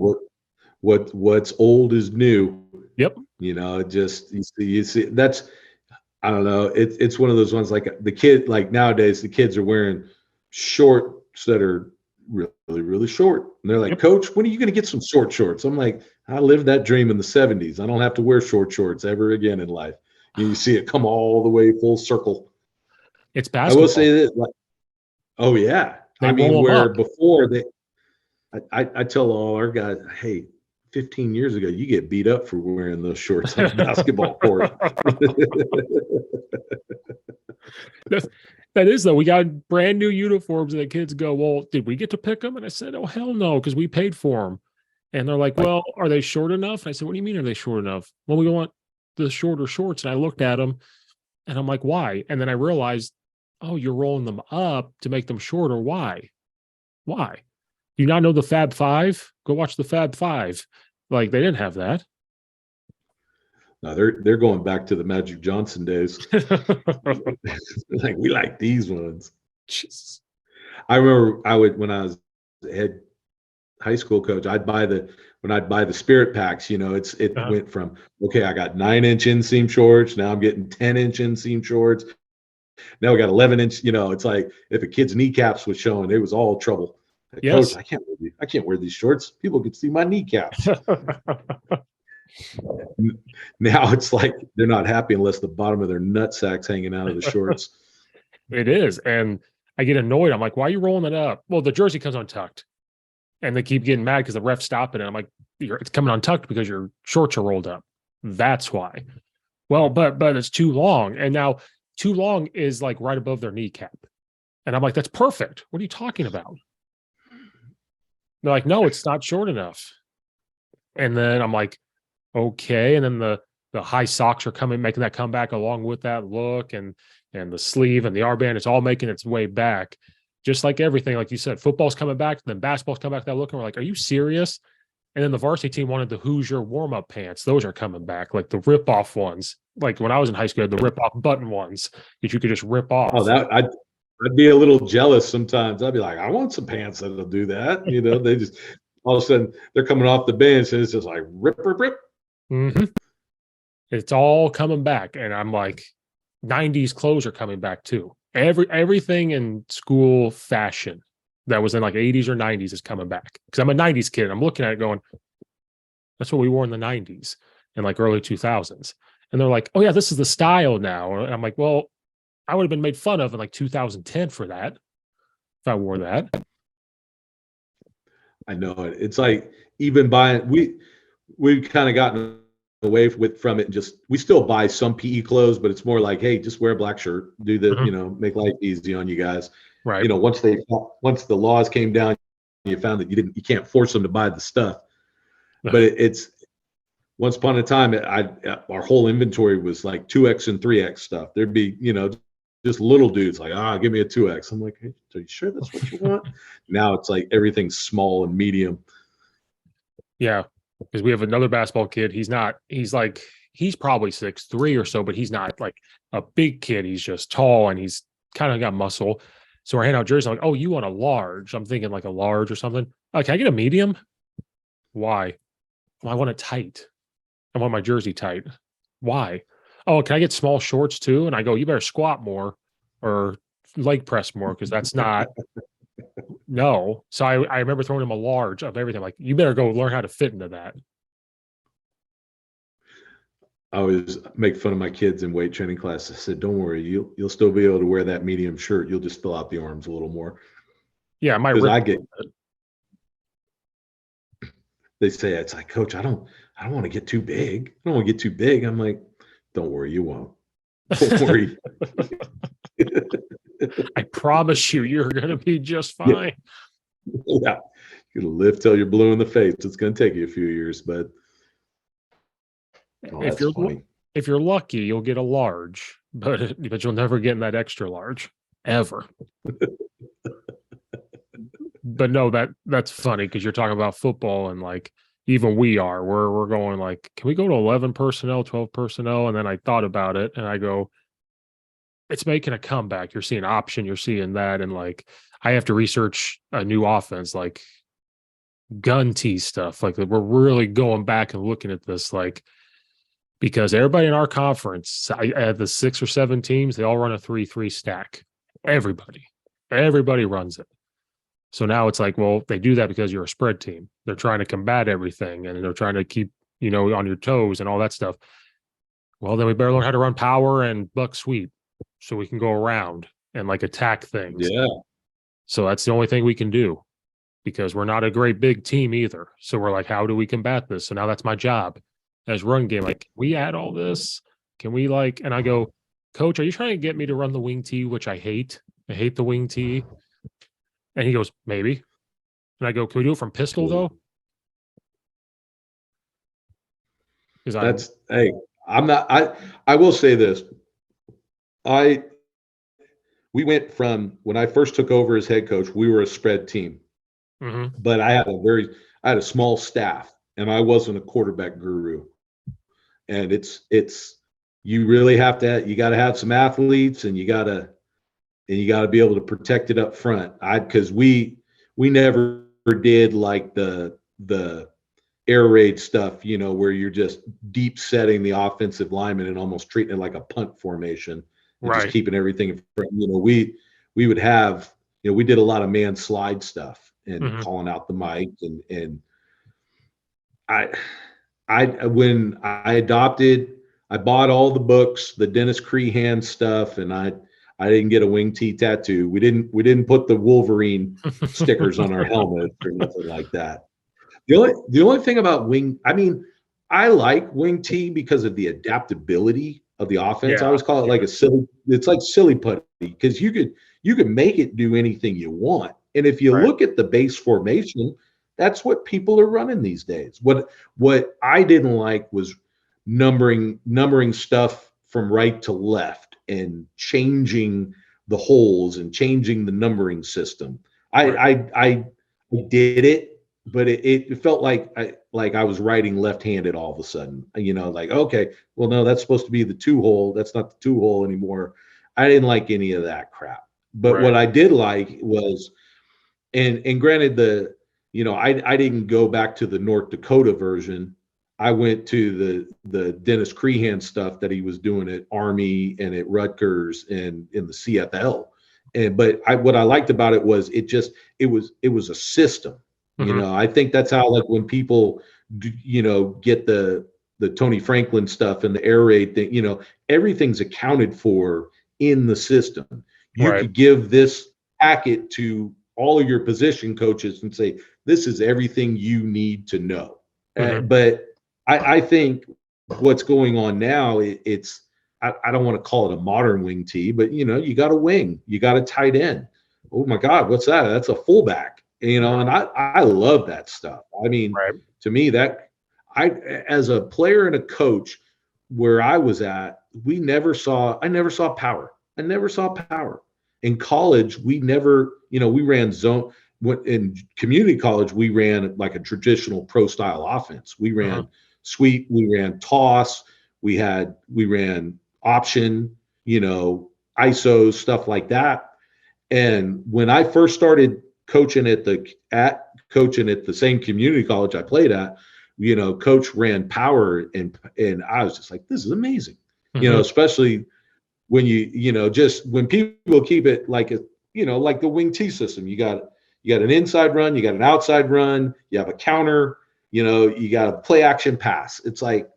what's old is new. Yep. You know, just you see that's, I don't know. It's one of those ones, like the kid, like nowadays the kids are wearing shorts that are really, really short. And they're like, Coach, when are you going to get some short shorts? I'm like, I lived that dream in the 70s. I don't have to wear short shorts ever again in life. You see it come all the way full circle. It's basketball. I will say this, like, oh yeah. I mean, where before I tell all our guys, hey, 15 years ago, you get beat up for wearing those shorts on the basketball court. That is, though. We got brand new uniforms, and the kids go, well, did we get to pick them? And I said, oh, hell no, because we paid for them. And they're like, well, are they short enough? And I said, what do you mean, are they short enough? Well, we want the shorter shorts. And I looked at them, and I'm like, why? And then I realized, oh, you're rolling them up to make them shorter. Why? Why? Do you not know the Fab Five? Go watch the Fab Five. Like, they didn't have that. No, they're going back to the Magic Johnson days. Like, we like these ones. Jesus. I remember when I was head high school coach, I'd buy the Spirit packs. You know, it went from, okay, I got 9-inch inseam shorts. Now I'm getting 10-inch inseam shorts. Now we got 11-inch. You know, it's like if a kid's kneecaps was showing, it was all trouble. Like, yes. Coach, I can't wear these shorts. People can see my kneecaps. Now it's like they're not happy unless the bottom of their nutsack's hanging out of the shorts. It is. And I get annoyed. I'm like, why are you rolling it up? Well, the jersey comes untucked. And they keep getting mad because the ref's stopping it. I'm like, it's coming untucked because your shorts are rolled up. That's why. Well, but it's too long. And now too long is like right above their kneecap. And I'm like, that's perfect. What are you talking about? They're like, no, it's not short enough. And then I'm like, okay. And then the high socks are making that comeback along with that look, and the sleeve and the armband. It's all making its way back. Just like everything, like you said, football's coming back, then basketball's coming back that look. And we're like, are you serious? And then the varsity team wanted the Hoosier warm-up pants. Those are coming back, like the rip-off ones. Like when I was in high school, I had the rip-off button ones that you could just rip off. Oh, that I'd be a little jealous sometimes. I'd be like, I want some pants that'll do that. You know, they just all of a sudden they're coming off the bench and it's just like rip. Mm-hmm. It's all coming back, and I'm like, 90s clothes are coming back too. Everything in school fashion that was in like 80s or 90s is coming back, because I'm a 90s kid. I'm looking at it going, that's what we wore in the 90s and like early 2000s. And they're like, oh yeah, this is the style now. And I'm like, well, I would have been made fun of in like 2010 for that if I wore that. I know it. It's like, even buying, we've kind of gotten away from it, and just, we still buy some PE clothes, but it's more like, hey, just wear a black shirt, do the, you know, make life easy on you guys. Right. You know, once the laws came down, you found that you can't force them to buy the stuff. But it's once upon a time, our whole inventory was like 2X and 3X stuff. There'd be, you know, just little dudes like, give me a 2X. I'm like, hey, are you sure that's what you want? Now it's like everything's small and medium. Yeah, because we have another basketball kid. He's probably 6'3" or so, but he's not like a big kid. He's just tall, and he's kind of got muscle. So we're handing out jerseys. I'm like, oh, you want a large? I'm thinking like a large or something. Can I get a medium? Why? Well, I want it tight. I want my jersey tight. Why? Oh, can I get small shorts too? And I go, you better squat more or leg press more, because that's not no. So I remember throwing him a large of everything. Like, you better go learn how to fit into that. I always make fun of my kids in weight training class. I said, don't worry, you'll still be able to wear that medium shirt. You'll just fill out the arms a little more. Yeah, my Because rip. they say it's like, Coach, I don't want to get too big. I don't want to get too big. I'm like, don't worry, you won't. Don't worry. I promise you're gonna be just fine. Yeah. You're gonna live till you're blue in the face. It's gonna take you a few years, but If that's funny. if you're lucky, you'll get a large, but you'll never get in that extra large ever. But no, that's funny because you're talking about football and like even we're going like, can we go to 11 personnel, 12 personnel? And then I thought about it and I go, it's making a comeback. You're seeing option, you're seeing that, and like I have to research a new offense, like gun tee stuff. Like we're really going back and looking at this, like because everybody in our conference, I had the 6 or 7 teams, they all run a 3-3 stack. Everybody runs it. So now it's like, well, they do that because you're a spread team. They're trying to combat everything and they're trying to keep, on your toes and all that stuff. Well, then we better learn how to run power and buck sweep so we can go around and like attack things. Yeah. So that's the only thing we can do because we're not a great big team either. So we're like, how do we combat this? So now that's my job as run game. Like, we add all this? Can we and I go, Coach, are you trying to get me to run the wing tee, which I hate? I hate the wing tee. And he goes, maybe. And I go, can we do it from pistol though? Because I'm not. I will say this. We went from when I first took over as head coach, we were a spread team, but I had a small staff, and I wasn't a quarterback guru. And you really have to. You got to have some athletes, and you got to be able to protect it up front. Because we never did like the air raid stuff, where you're just deep setting the offensive lineman and almost treating it like a punt formation and just keeping everything in front. We would have, we did a lot of man slide stuff and calling out the mic and when I adopted, I bought all the books, the Dennis Crehan stuff, and I didn't get a wing tee tattoo. We didn't put the Wolverine stickers on our helmets or nothing like that. The only thing about I like wing tee because of the adaptability of the offense. I always call it it's like silly putty because you could make it do anything you want. And if you look at the base formation, that's what people are running these days. What I didn't like was numbering stuff from right to left and changing the holes and changing the numbering system. I did it, but it felt like I was writing left-handed all of a sudden. Like, okay, well, no, that's supposed to be the 2-hole. That's not the 2-hole anymore. I didn't like any of that crap. But what I did like was, and granted, I didn't go back to the North Dakota version. I went to the Dennis Crehan stuff that he was doing at Army and at Rutgers and in the CFL. But what I liked about it was it was a system. I think that's how, like, when people get the Tony Franklin stuff and the air raid thing, everything's accounted for in the system. You could give this packet to all of your position coaches and say, this is everything you need to know. But I think what's going on now, I don't want to call it a modern wing tee, but you got a wing, you got a tight end. Oh my God, what's that? That's a fullback. And I love that stuff. To me, that as a player and a coach, where I was at, I never saw power. I never saw power. In college, we ran zone. In community college, we ran like a traditional pro style offense. We ran sweep, we ran toss, we ran option, ISOs, stuff like that. And when I first started coaching at the same community college I played at, coach ran power and I was just like, this is amazing. Especially when just when people keep it like like the wing T system. You got an inside run, you got an outside run, you have a counter, you got a play action pass. It's like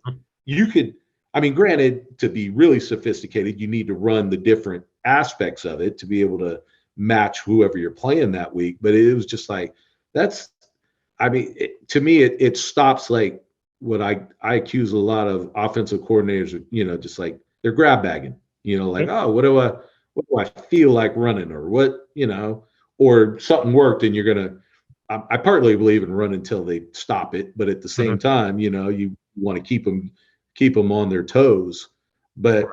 granted, to be really sophisticated, you need to run the different aspects of it to be able to match whoever you're playing that week. But it was just like, to me, it stops like what I accuse a lot of offensive coordinators of, just like they're grab bagging, like, oh, what do I feel like running, or what, or something worked and you're going to, I partly believe in run until they stop it, but at the same time, you want to keep them on their toes. But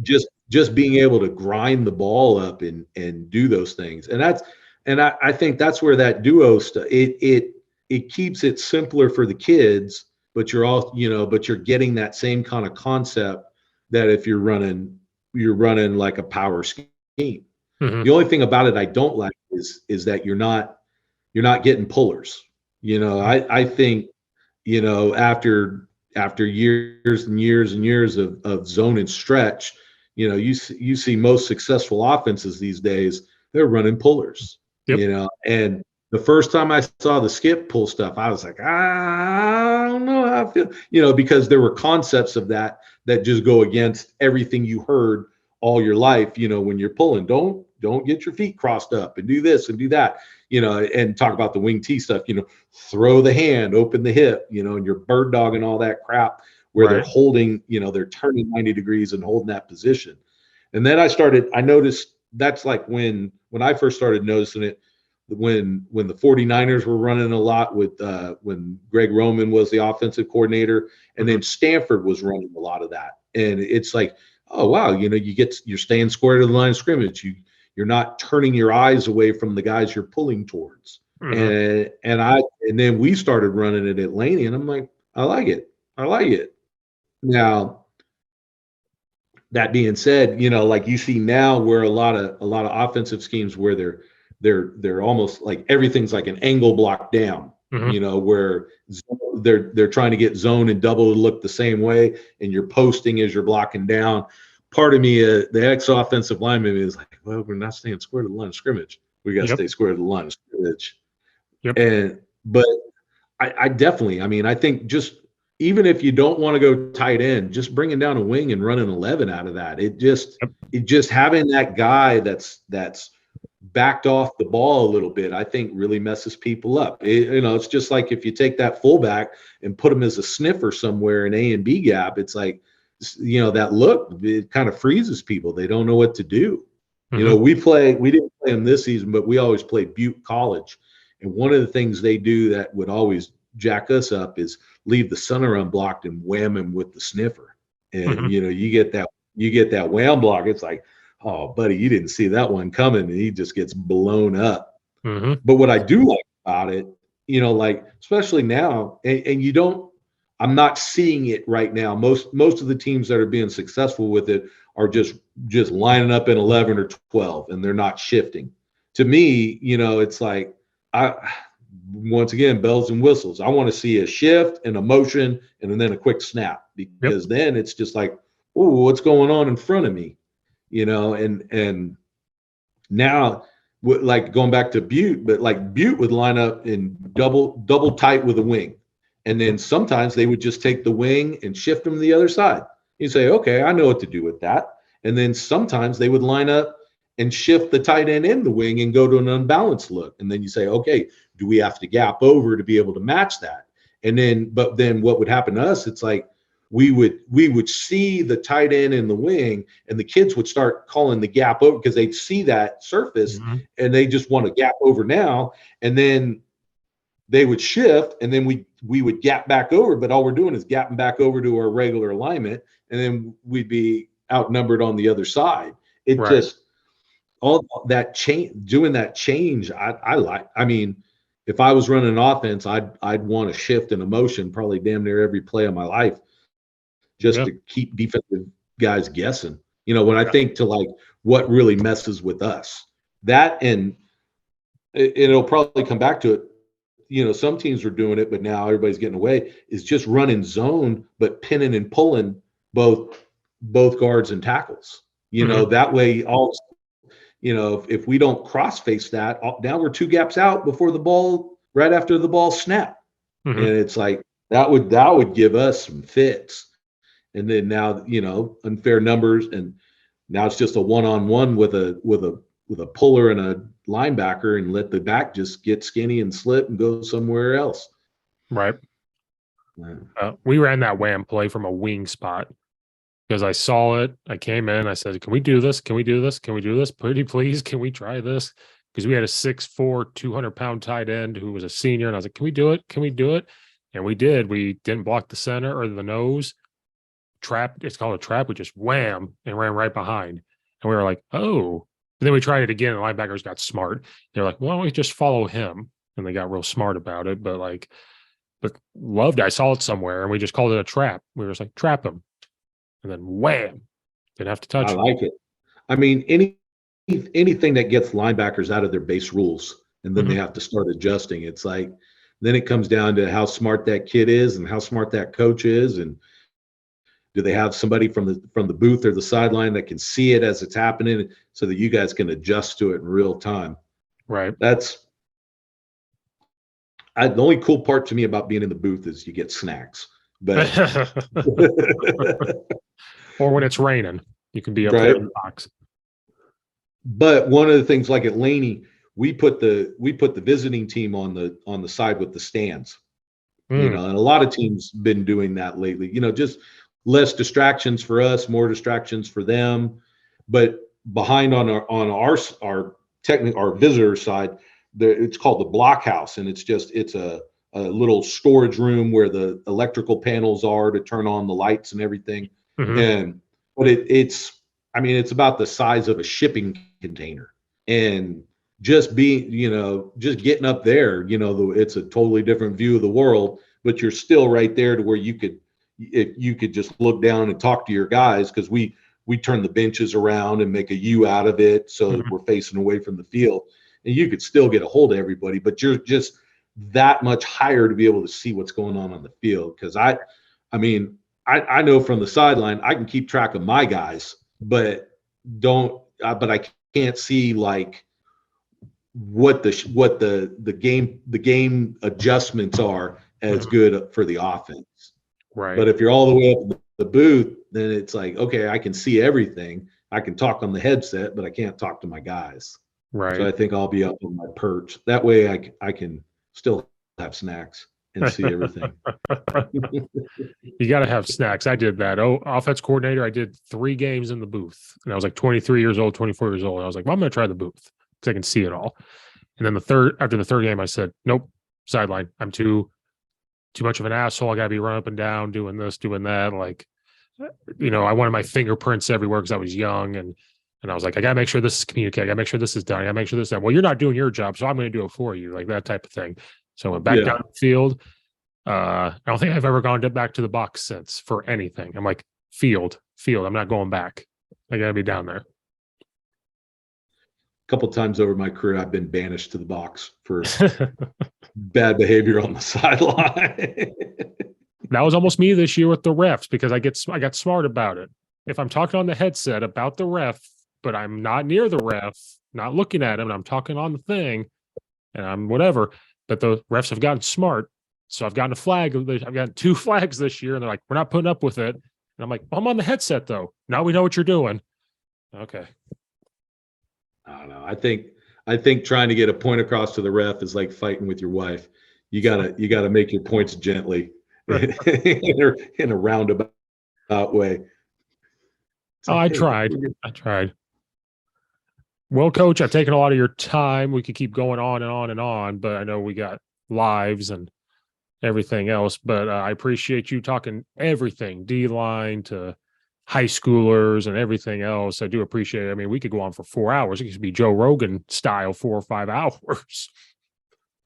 just being able to grind the ball up and do those things, and I think that's where that duo stuff, it keeps it simpler for the kids, but you're all but you're getting that same kind of concept that if you're running like a power scheme. The only thing about it I don't like is that you're not getting pullers. I think, after years and years and years of zone and stretch, you see most successful offenses these days, they're running pullers. And the first time I saw the skip pull stuff, I was like, I don't know how I feel, because there were concepts of that just go against everything you heard all your life, when you're pulling. Don't get your feet crossed up and do this and do that, and talk about the wing T stuff, throw the hand, open the hip, and your bird dog and all that crap where they're holding, they're turning 90 degrees and holding that position. And then I noticed that's like when I first started noticing it, when the 49ers were running a lot with when Greg Roman was the offensive coordinator, and then Stanford was running a lot of that. And it's like, oh wow, you're staying square to the line of scrimmage. You're not turning your eyes away from the guys you're pulling towards. And then we started running it at Laney, and I'm like, I like it. Now, that being said, like you see now where a lot of offensive schemes where they're almost like everything's like an angle block down, where they're trying to get zone and double to look the same way, and you're posting as you're blocking down. Part of me, the ex-offensive lineman, is like, well, we're not staying square to the line of scrimmage. We got to stay square to the line of scrimmage. But I definitely, I think just even if you don't want to go tight end, just bringing down a wing and running 11 out of that, it just having that guy that's backed off the ball a little bit, I think really messes people up. It's just like if you take that fullback and put him as a sniffer somewhere in A and B gap, it's like, that look, it kind of freezes people. They don't know what to do. We didn't play them this season, but we always played Butte College. And one of the things they do that would always jack us up is leave the center unblocked and wham him with the sniffer. And, you get that wham block. It's like, oh, buddy, you didn't see that one coming, and he just gets blown up. But what I do like about it, like especially now, and I'm not seeing it right now. Most of the teams that are being successful with it are just lining up in 11 or 12, and they're not shifting. To me, it's like, once again, bells and whistles. I want to see a shift and a motion and then a quick snap, because then it's just like, oh, what's going on in front of me? And now, like going back to Butte, but like Butte would line up in double tight with a wing. And then sometimes they would just take the wing and shift them to the other side. You say, okay, I know what to do with that. And then sometimes they would line up and shift the tight end in the wing and go to an unbalanced look. And then you say, okay, do we have to gap over to be able to match that? But then what would happen to us? It's like we would see the tight end in the wing, and the kids would start calling the gap over because they'd see that surface and they just want to gap over now. And then they would shift, and then we would gap back over, but all we're doing is gapping back over to our regular alignment, and then we'd be outnumbered on the other side. Just all that change, doing that change, I like. If I was running an offense, I'd want to shift in a motion probably damn near every play of my life, just to keep defensive guys guessing. When I think to like what really messes with us, that, and it'll probably come back to it. Some teams are doing it, but now everybody's getting away, is just running zone, but pinning and pulling both guards and tackles. That way, if we don't cross face that, now we're two gaps out before the ball, right after the ball snap. And it's like, that would give us some fits. And then now, unfair numbers, and now it's just a one-on-one with a puller and a linebacker and let the back just get skinny and slip and go somewhere else. Right. Yeah. We ran that wham play from a wing spot because I saw it. I came in. I said, "Can we do this? Can we do this? Can we do this? Pretty please, can we try this?" Because we had a 6'4", 200-pound tight end who was a senior, and I was like, "Can we do it? Can we do it?" And we did. We didn't block the center or the nose. Trap. It's called a trap. We just wham and ran right behind, and we were like, "Oh." And then we tried it again. And the linebackers got smart. They're like, "Why don't we just follow him?" And they got real smart about it. But loved it. I saw it somewhere, and we just called it a trap. We were just like, "Trap him," and then wham, didn't have to touch I him. like it. I mean, anything that gets linebackers out of their base rules, and then they have to start adjusting. It's like then it comes down to how smart that kid is and how smart that coach is, and do they have somebody from the booth or the sideline that can see it as it's happening, so that you guys can adjust to it in real time. Right. That's the only cool part to me about being in the booth is you get snacks, but Or when it's raining, you can be up there right. in the box. But one of the things, like at Laney, we put the visiting team on the side with the stands, and a lot of teams been doing that lately. Just less distractions for us, more distractions for them. But behind on our visitor side, it's called the block house, and it's a little storage room where the electrical panels are to turn on the lights and everything. But it's about the size of a shipping container, and just getting up there, it's a totally different view of the world, but you're still right there to where you could just look down and talk to your guys, because we turn the benches around and make a U out of it so that we're facing away from the field, and you could still get a hold of everybody, but you're just that much higher to be able to see what's going on the field. Because I know from the sideline I can keep track of my guys, but I can't see like what the game adjustments are as good for the offense. Right. But if you're all the way up in the booth, then it's like, okay, I can see everything. I can talk on the headset, but I can't talk to my guys. Right. So I think I'll be up on my perch. That way I can still have snacks and see everything. You got to have snacks. I did that. Offense coordinator, I did 3 games in the booth, and I was like 23 years old, 24 years old. And I was like, well, I'm going to try the booth because I can see it all. And then after the third game, I said, nope, sideline. I'm too much of an asshole. I got to be running up and down, doing this, doing that. Like, I wanted my fingerprints everywhere because I was young, and I was like, I got to make sure this is communicated. I got to make sure this is done. I got to make sure this is done. Well, you're not doing your job, so I'm going to do it for you, like that type of thing. So I went back down the field. I don't think I've ever gone back to the box since for anything. I'm like, field. I'm not going back. I got to be down there. A couple times over my career, I've been banished to the box for bad behavior on the sideline. That was almost me this year with the refs, because I got smart about it. If I'm talking on the headset about the ref, but I'm not near the ref, not looking at him, and I'm talking on the thing, and I'm whatever, but the refs have gotten smart. So I've gotten a flag. I've gotten 2 flags this year, and they're like, we're not putting up with it. And I'm like, well, I'm on the headset though. Now we know what you're doing. Okay. I don't know. I think trying to get a point across to the ref is like fighting with your wife. You gotta make your points gently in a roundabout way. I tried. Well, Coach, I've taken a lot of your time. We could keep going on and on and on, but I know we got lives and everything else. But I appreciate you talking everything, D-line to high schoolers and everything else. I do appreciate it. I mean, we could go on for 4 hours. It could be Joe Rogan style 4 or 5 hours.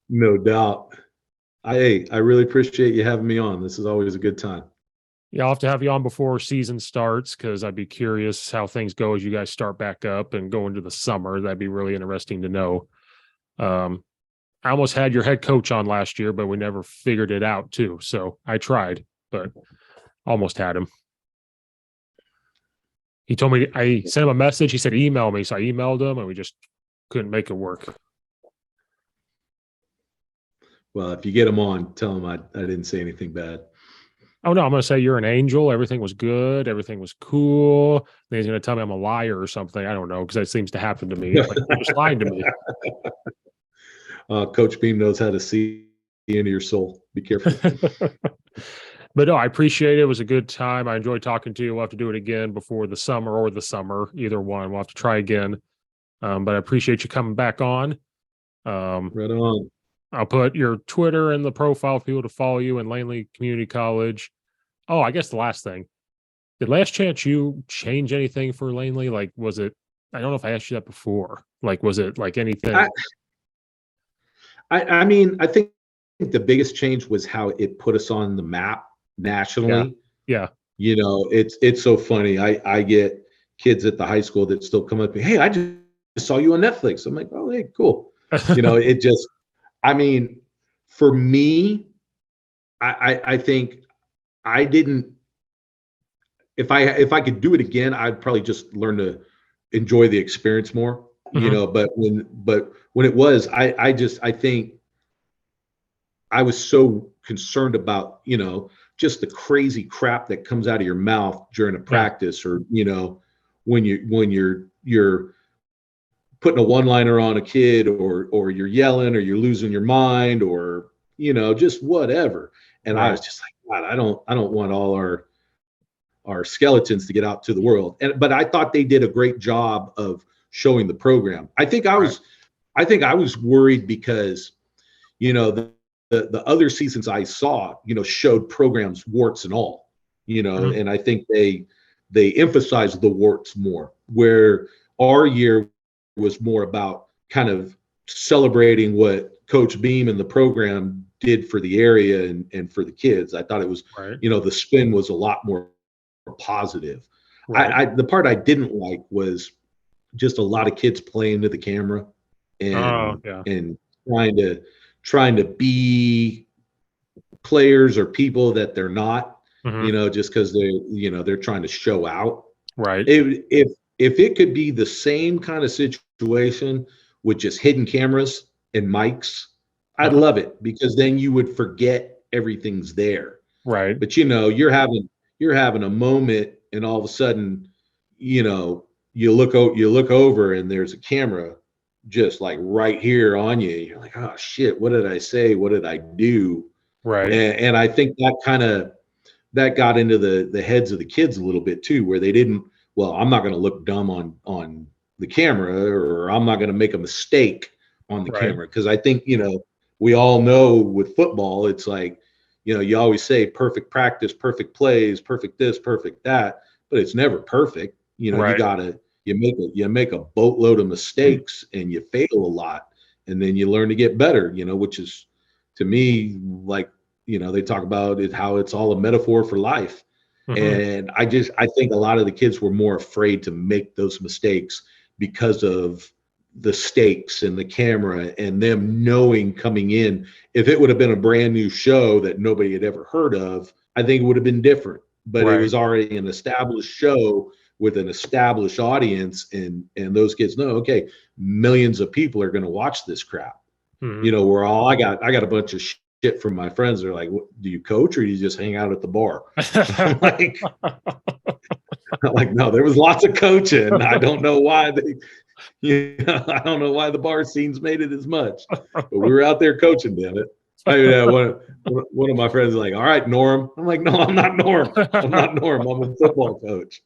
No doubt. I really appreciate you having me on. This is always a good time. Yeah, I'll have to have you on before season starts, because I'd be curious how things go as you guys start back up and go into the summer. That'd be really interesting to know. I almost had your head coach on last year, but we never figured it out too. So I tried, but almost had him. He told me, I sent him a message. He said, email me. So I emailed him, and we just couldn't make it work. Well, if you get him on, tell him I didn't say anything bad. Oh no, I'm going to say you're an angel. Everything was good. Everything was cool. Then he's going to tell me I'm a liar or something. I don't know, because that seems to happen to me. Like, you're just lying to me. Coach Beam knows how to see into your soul. Be careful. But no, I appreciate it. It was a good time. I enjoyed talking to you. We'll have to do it again before the summer or the summer, either one. We'll have to try again. But I appreciate you coming back on. Um, Right on. I'll put your Twitter in the profile for people to follow you in Laney Community College. Oh, I guess the last thing. Did last chance you change anything for Laney? Like, was it, I don't know if I asked you that before. Like, was it like anything? I mean, I think the biggest change was how it put us on the map Yeah. nationally. Yeah. You know, it's so funny. I get kids at the high school that still come up to me, hey, I just saw you on Netflix. I'm like, oh, hey, cool. You know, it just, I mean, for me, I think I didn't, if I could do it again, I'd probably just learn to enjoy the experience more, you Mhm. know, but when it was, I think I was so concerned about, you know, just the crazy crap that comes out of your mouth during a Yeah. practice, or, you know, when you're putting a one-liner on a kid, or you're yelling, or you're losing your mind, or, you know, just whatever. And I Right. was just like, God, I don't want all our skeletons to get out to the world. But I thought they did a great job of showing the program. Right. I think I was worried because, you know, the other seasons I saw, you know, showed programs warts and all, you know, Mhm. and I think they emphasized the warts more, where our year was more about kind of celebrating what Coach Beam and the program did for the area, and for the kids. I thought it was, Right. you know, the spin was a lot more positive. Right. The part I didn't like was just a lot of kids playing to the camera, Oh, and yeah. and trying to be players or people that they're not, Mhm. you know, just because they're trying to show out. Right. If it could be the same kind of situation with just hidden cameras and mics, I'd Uh-huh. love it, because then you would forget everything's there. Right. But, you know, you're having a moment, and all of a sudden, you know, you look over, and there's a camera just like right here on you. You're like, oh shit, what did I say? What did I do? Right. And I think that got into the heads of the kids a little bit too, where they didn't, well, I'm not going to look dumb on the camera, or I'm not going to make a mistake on the Right. camera. Because I think, you know, we all know with football, it's like, you know, you always say perfect practice, perfect plays, perfect this, perfect that, but it's never perfect. You know, Right. you make a boatload of mistakes, and you fail a lot, and then you learn to get better, you know, which is, to me, like, you know, they talk about it, how it's all a metaphor for life. Mhm. And I think a lot of the kids were more afraid to make those mistakes because of the stakes and the camera, and them knowing coming in, if it would have been a brand new show that nobody had ever heard of, I think it would have been different. But it Right. was already an established show with an established audience, and those kids know, okay, millions of people are going to watch this crap. Mhm. You know, we're all, I got a bunch of shit from my friends. They're like, what, do you coach, or do you just hang out at the bar? I'm like, no, there was lots of coaching. I don't know why I don't know why the bar scenes made it as much, but we were out there coaching, damn it. One of my friends is like, all right, Norm. I'm like, no, I'm not Norm. I'm not Norm. I'm a football coach.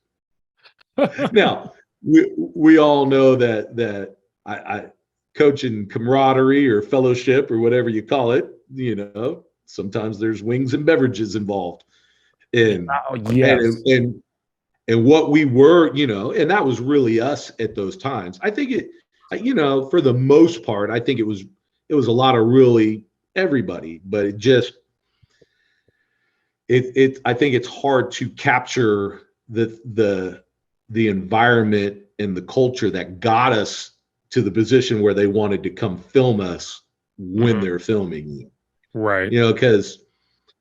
Now, we all know that I coaching camaraderie, or fellowship, or whatever you call it. You know, sometimes there's wings and beverages involved, Yeah, and oh, and yes. and and what we were, you know, and that was really us at those times. I think you know, for the most part, I think it was a lot of really everybody, but I think it's hard to capture the environment and the culture that got us to the position where they wanted to come film us when Mhm. they're filming you. Right. You know, because,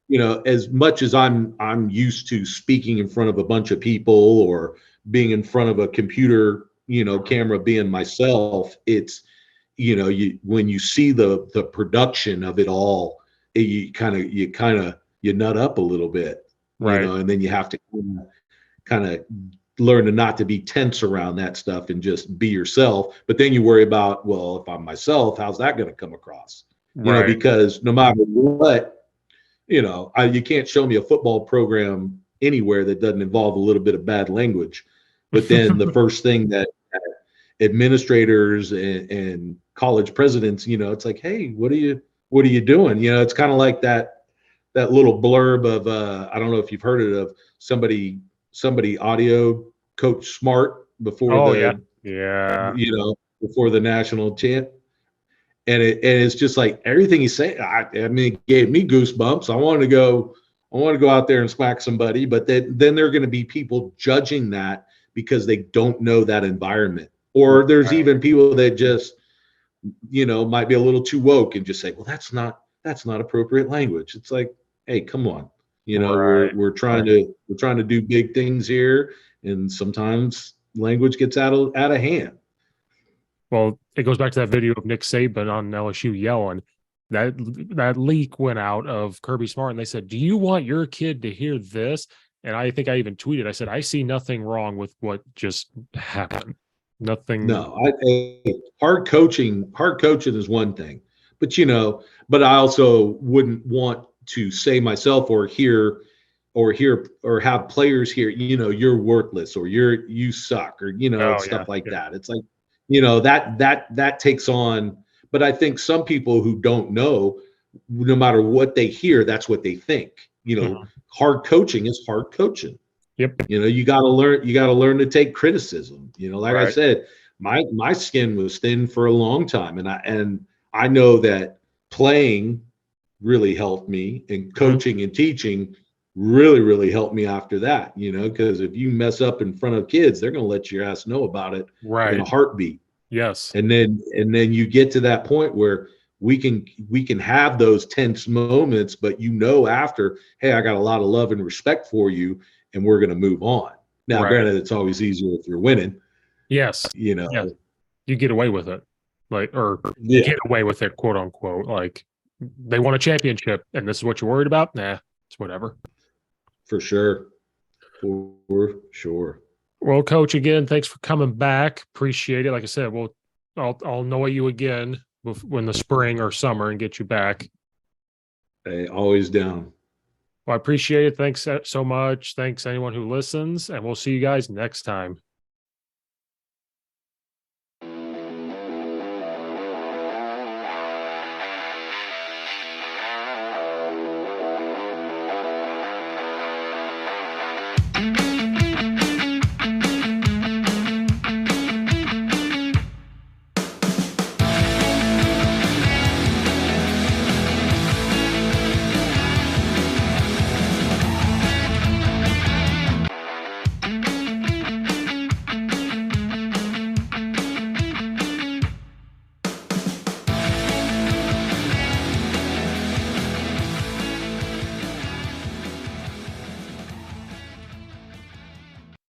you know, as much as I'm used to speaking in front of a bunch of people, or being in front of a computer, you know, Mhm. camera, being myself, it's, you know, when you see the production of it all, you kind of you nut up a little bit. Right. and then you have to kind of learn to not to be tense around that stuff and just be yourself. But then you worry about, well, if I'm myself, how's that going to come across? Right. Because no matter what, you can't show me a football program anywhere that doesn't involve a little bit of bad language. But then the first thing that administrators and college presidents, it's like, hey, what are you doing? It's kind of like that little blurb of I don't know if you've heard it, of somebody audio Coach Smart before Oh yeah. Yeah. before the national chant. And it's just like everything he's saying. I mean, it gave me goosebumps. I want to go out there and smack somebody, but then there are going to be people judging that because they don't know that environment. Or there's even people that just, might be a little too woke and just say, well, that's not appropriate language. It's like, hey, come on. We're trying to do big things here, and sometimes language gets out of hand. Well, it goes back to that video of Nick Saban on LSU yelling. That leak went out of Kirby Smart, and they said, "Do you want your kid to hear this?" And I think I even tweeted. I said, "I see nothing wrong with what just happened. Nothing." No, hard coaching is one thing, but but I also wouldn't want to say myself or have players hear, you're worthless or you suck or stuff like that. It's like, that takes on. But I think some people who don't know, no matter what they hear, that's what they think. Hard coaching is hard coaching. Yep. You got to learn to take criticism. Like I said, my skin was thin for a long time, and I know that playing really helped me, and coaching and teaching really, really helped me after that, because if you mess up in front of kids, they're going to let your ass know about it in a heartbeat. Yes. And then you get to that point where we can have those tense moments, but after, hey, I got a lot of love and respect for you, and we're going to move on. Now, granted, it's always easier if you're winning. Yes. Yes. You get away with it, get away with it, quote unquote. Like, they won a championship, and this is what you're worried about? Nah, it's whatever. For sure. For sure. Well, Coach, again, thanks for coming back. Appreciate it. Like I said, I'll know you again when the spring or summer and get you back. Hey, always down. Well, I appreciate it. Thanks so much. Thanks anyone who listens, and we'll see you guys next time. Mm-hmm.